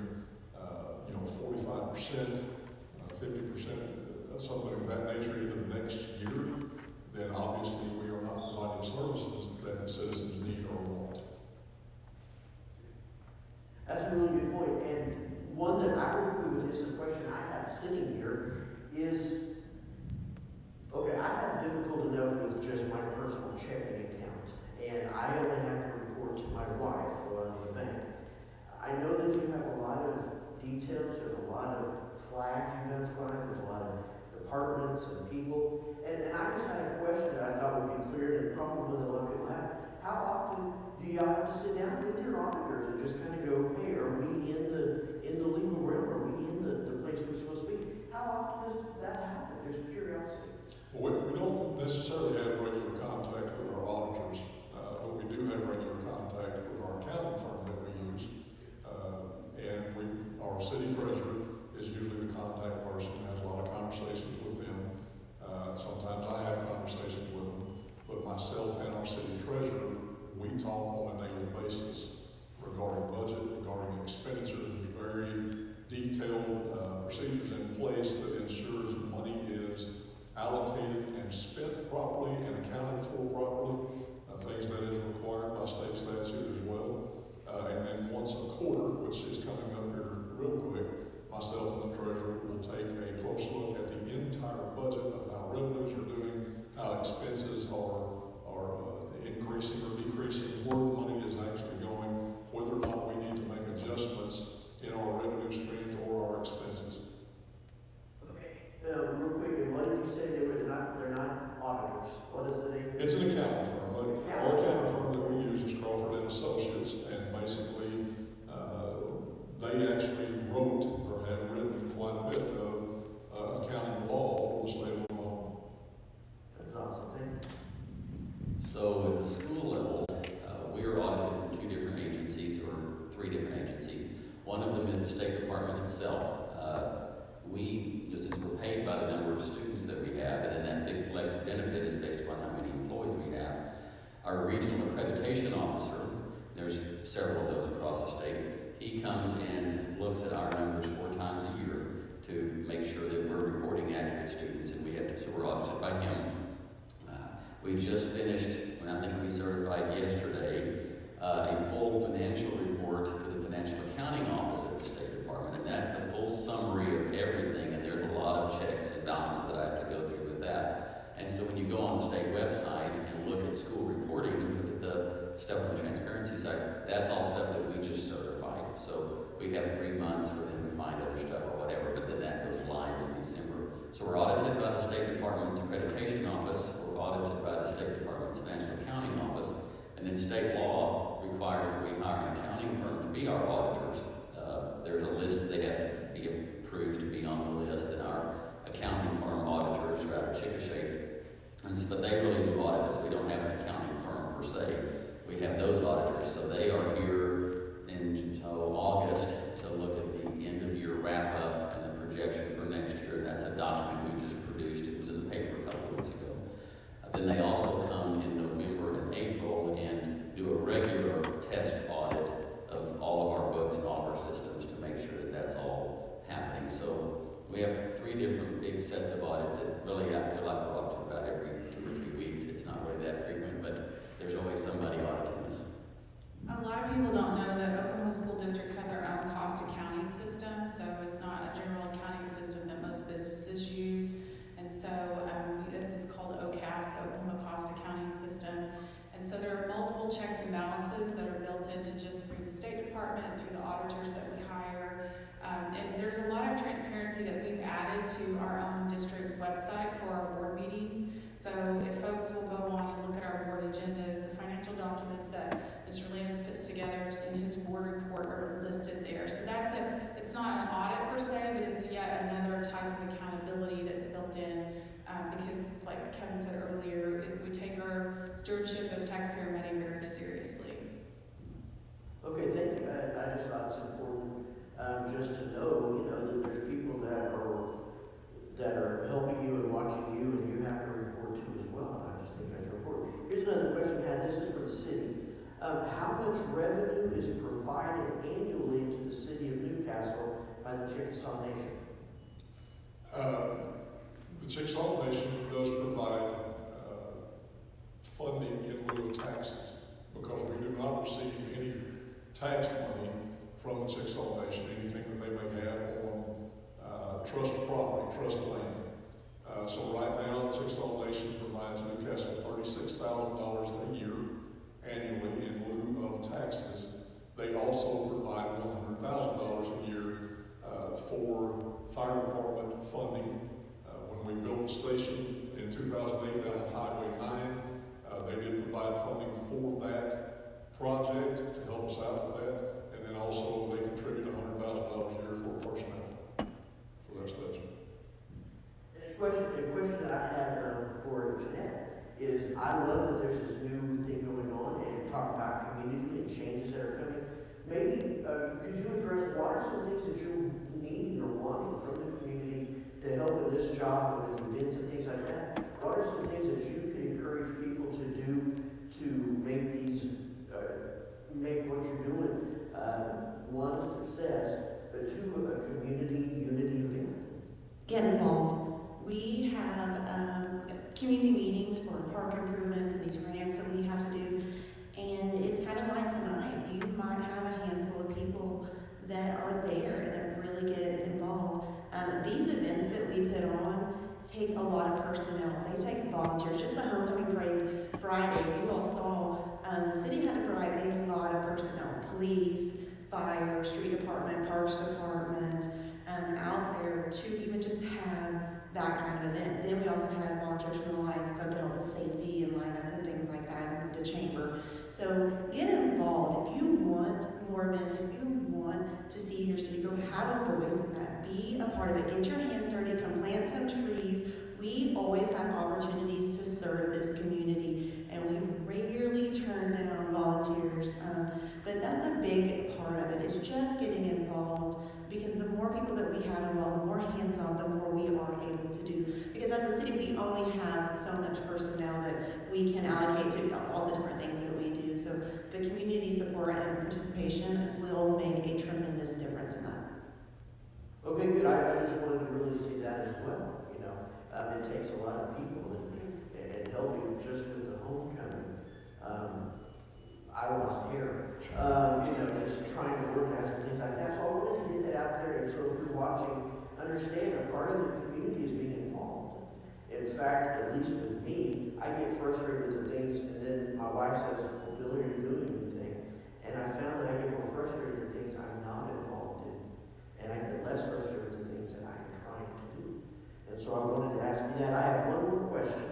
45%, 50%, something of that nature into the next year, then obviously we are not providing services that the citizens need or want. That's a really good point. And one that I would agree with is a question I had sitting here is, okay, I have difficult enough with just my personal checking account, and I only have to report to my wife on the bank. I know that you have a lot of details, there's a lot of flags you gotta find, there's a lot of departments and people, and I just had a question that I thought would be clear, and probably one that a lot of people have. How often do y'all have to sit down with your auditors and just kind of go, okay, are we in the legal realm? Are we in the place we're supposed to be? How often does that happen? Just curiosity. Well, we don't necessarily have regular contact with our auditors, but we do have regular contact with our accounting firm that we use. And our city treasurer is usually the contact person, has a lot of conversations with them. Sometimes I have conversations with them, but myself and our city treasurer, we talk on a daily basis regarding budget, regarding expenditures. There's very detailed procedures in place that ensures money is is allocated and spent properly and accounted for properly, things that is required by state statute as well. And then once a quarter, which is coming up here real quick, myself and the treasurer will take a close look at the entire budget of how revenues are doing, how expenses are increasing or decreasing, where the money is actually going, whether or not we need to make adjustments in our revenue streams or our expenses. Okay. Real quick, and what did you say they were? They're not auditors. What is the name? It's an accounting firm. Our accounting firm that we use is Crawford and Associates, and basically they actually wrote or have written quite a bit of accounting law for the state of Oklahoma. That's awesome. Thank you. So at the school level, we are audited from two different agencies, or three different agencies. One of them is the State Department itself. Since we're paid by the number of students that we have, and then that big flex benefit is based upon how many employees we have, our regional accreditation officer, there's several of those across the state, he comes and looks at our numbers 4 times a year to make sure that we're reporting accurate students, and so we're audited by him. We just finished, and I think we certified yesterday, a full financial report to the Financial Accounting Office at the State Department, and that's the full summary of everything, and there's a lot of checks and balances that I have to go through with that. And so when you go on the state website and look at school reporting, and look at the stuff on the transparency side, that's all stuff that we just certified. So we have 3 months for them to find other stuff or whatever, but then that goes live in December. So we're audited by the State Department's Accreditation Office, we're audited by the State Department's Financial Accounting Office, and then state law requires that we hire an accounting firm to be our auditors. There's a list, they have to be approved to be on the list, and our accounting firm auditors are out of Chickasha. But they really do audit us. We don't have an accounting firm per se. We have those auditors, so they are here until August to look at the end of year wrap up and the projection for next year. And that's a document we just produced. It was in the paper a couple of weeks ago. Then they also come in November and April and do a regular test audit of all of our books and all of our systems to make sure that that's all happening. So we have 3 different big sets of audits that really I feel like we're audited about every 2 or 3 weeks. It's not really that frequent, but there's always somebody auditing us. A lot of people don't know that Oklahoma school districts have their own cost accounting system, so it's not a general accounting system that most businesses use. And so it's called OCAS, the Oklahoma Cost Accounting System. And so there are multiple checks and balances that are built into just through the State Department, through the auditors that we hire. And there's a lot of transparency that we've added to our own district website for our board meetings. So if folks will go on and look at our board agendas, the financial documents that Mr. Landis puts together in his board report are listed there. So it's not an audit per se, but it's yet another type of accountability that's built in. Because like Kevin said earlier, we take our stewardship of taxpayer money very seriously. Okay, thank you. I just thought it's important just to know, that there's people that are helping you and watching you, and you have to report to as well. I just think that's important. Here's another question I had. This is for the city. How much revenue is provided annually to the city of Newcastle by the Chickasaw Nation? The Chickasaw Nation does provide funding in lieu of taxes, because we do not receive any tax money from the Chickasaw Nation, anything that they may have on trust property, trust land. So right now, the Chickasaw Nation provides Newcastle $36,000 a year annually in lieu of taxes. They also provide $100,000 a year for fire department funding. When we built the station in 2008 down on Highway 9, they did provide funding for that project to help us out with that. And then also they contribute $100,000 a year for personnel for that station. A question that I had for Jeanette is, I love that there's this new thing going on and talk about community and changes that are coming. Maybe could you address what are some things that you're needing or wanting from the community to help in this job with events and things like that? What are some things that you could encourage people to do to make make what you're doing, one, a success, but two, a community unity event? Get involved. We have community meetings for park improvements and these grants that we have to do. And it's kind of like tonight, you might have a handful of people that are there that really get involved. These events that we put on take a lot of personnel. They take volunteers. Just the homecoming parade Friday, you all saw, the city had to provide a lot of personnel. Police, fire, street department, parks department, out there to even just have that kind of event. Then we also had volunteers from the Lions Club to help with safety and lineup and things like that, and with the chamber. So get involved. If you want more events, if you want to see your city go, have a voice in that. Be a part of it. Get your hands dirty. Come plant some trees. We always have opportunities to serve this community, and we rarely turn down volunteers. But that's a big part of it. It's just getting involved, because the more people that we have involved, the more hands-on, the more we are able to do. Because as a city, we only have so much personnel that we can allocate to all the different things that we do. So the community support and participation will make a tremendous difference in that. Okay, good. I just wanted to really see that as well. It takes a lot of people and helping just with the homecoming. I lost hair, just trying to organize and things like that. So I wanted to get that out there. And so if you're watching, understand a part of the community is being involved. In fact, at least with me, I get frustrated with the things, and then my wife says, well, Billy, are you doing anything? And I found that I get more frustrated with the things I'm not involved in. And I get less frustrated with the things that I am trying to do. And so I wanted to ask you that. I have one more question.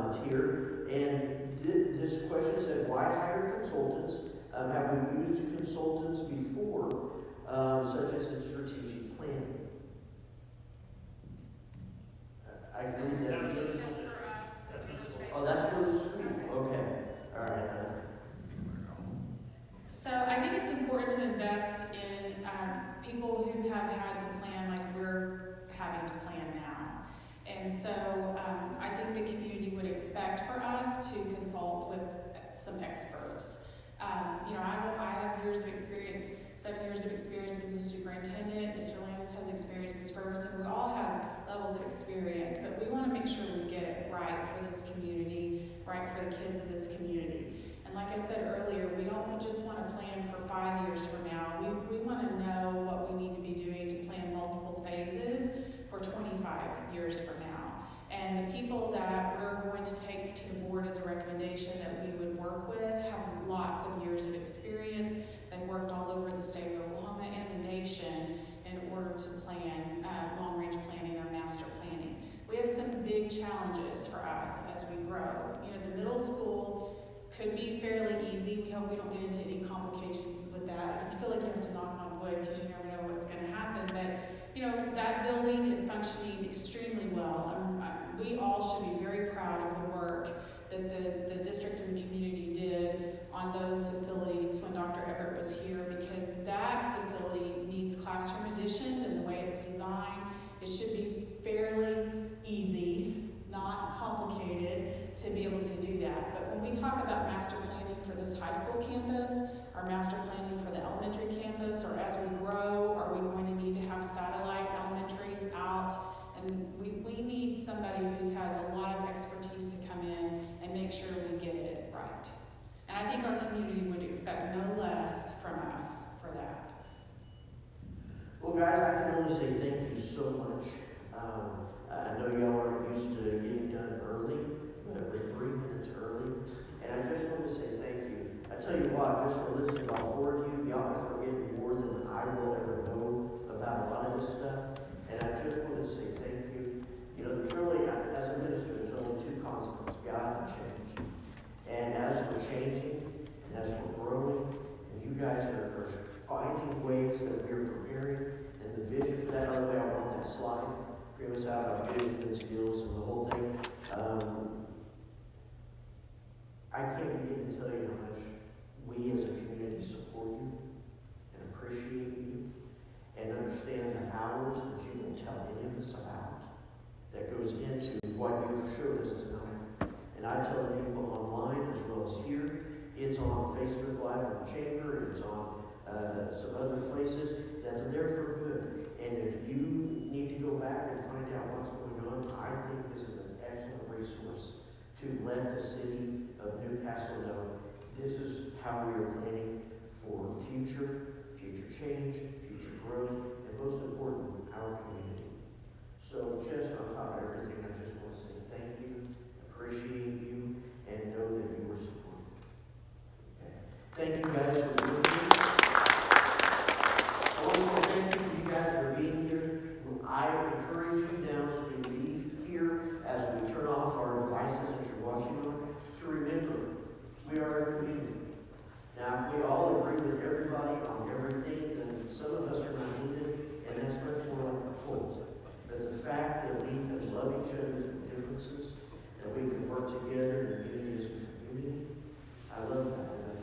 It's here. And this question said, why hire consultants? Have we used consultants before, such as in strategic planning? I agree that. Oh, that's for the school. Okay. All right. So I think it's important to invest in people who have had to plan like we're having to plan now. And so I think the community would expect for us to consult with some experts. I have years of experience, 7 years of experience as a superintendent. Mr. Landis has experience as first, and we all have levels of experience, but we want to make sure we get it right for this community, right for the kids of this community. And like I said earlier, we don't just want to plan for 5 years from now. We want to know what we need to be doing to plan multiple phases for 25 years from now. And the people that we're going to take to the board as a recommendation that we would work with have lots of years of experience. They've worked all over the state of Oklahoma and the nation in order to plan long-range planning or master planning. We have some big challenges for us as we grow. The middle school could be fairly easy. We hope we don't get into any complications with that. If you feel like you have to knock on wood because you never know what's going to happen, but that building is functioning extremely well. We all should be very proud of the work that the district and the community did on those facilities when Dr. Everett was here, because that facility needs classroom additions, and the way it's designed, it should be fairly easy, not complicated, to be able to do that. But when we talk about master planning for this high school campus, or master planning for the elementary campus, or as we grow, are we going to need to have satellite elementaries out? And we need somebody who has a lot of expertise to come in and make sure we get it right. And I think our community would expect no less from us for that. Well, guys, I can only say thank you so much. I know y'all are used to getting done early, but we're 3 minutes early. And I just want to say thank you. I tell you what, just for listening to all 4 of you, y'all have forgiven more than I will ever know about a lot of this stuff. And I just want to say thank you. There's really, as a minister, there's only 2 constants, God and change. And as we're changing, and as we're growing, and you guys are finding ways that we're preparing, and the vision for that, by the way, I want that slide. Bring us out about vision and skills and the whole thing. I can't begin to tell you how much we as a community support you and appreciate you and understand the hours that you don't tell any of us about that goes into what you've showed us tonight. And I tell the people online as well as here, it's on Facebook Live in the chamber, it's on some other places, that's there for good. And if you need to go back and find out what's going think this is an excellent resource to let the city of Newcastle know this is how we are planning for future change, future growth, and most important, our community. So just on top of everything, I just want to say thank you, appreciate you, and know that you were supported. Okay. Thank you guys for being here. I want to say thank you for you guys for being here. I encourage you now as we leave here, as we turn off our devices that you're watching on, to remember, we are a community. Now, if we all agree with everybody on everything, then some of us are not needed, and that's much more like a cult. But the fact that we can love each other through differences, that we can work together in unity as a community, I love that.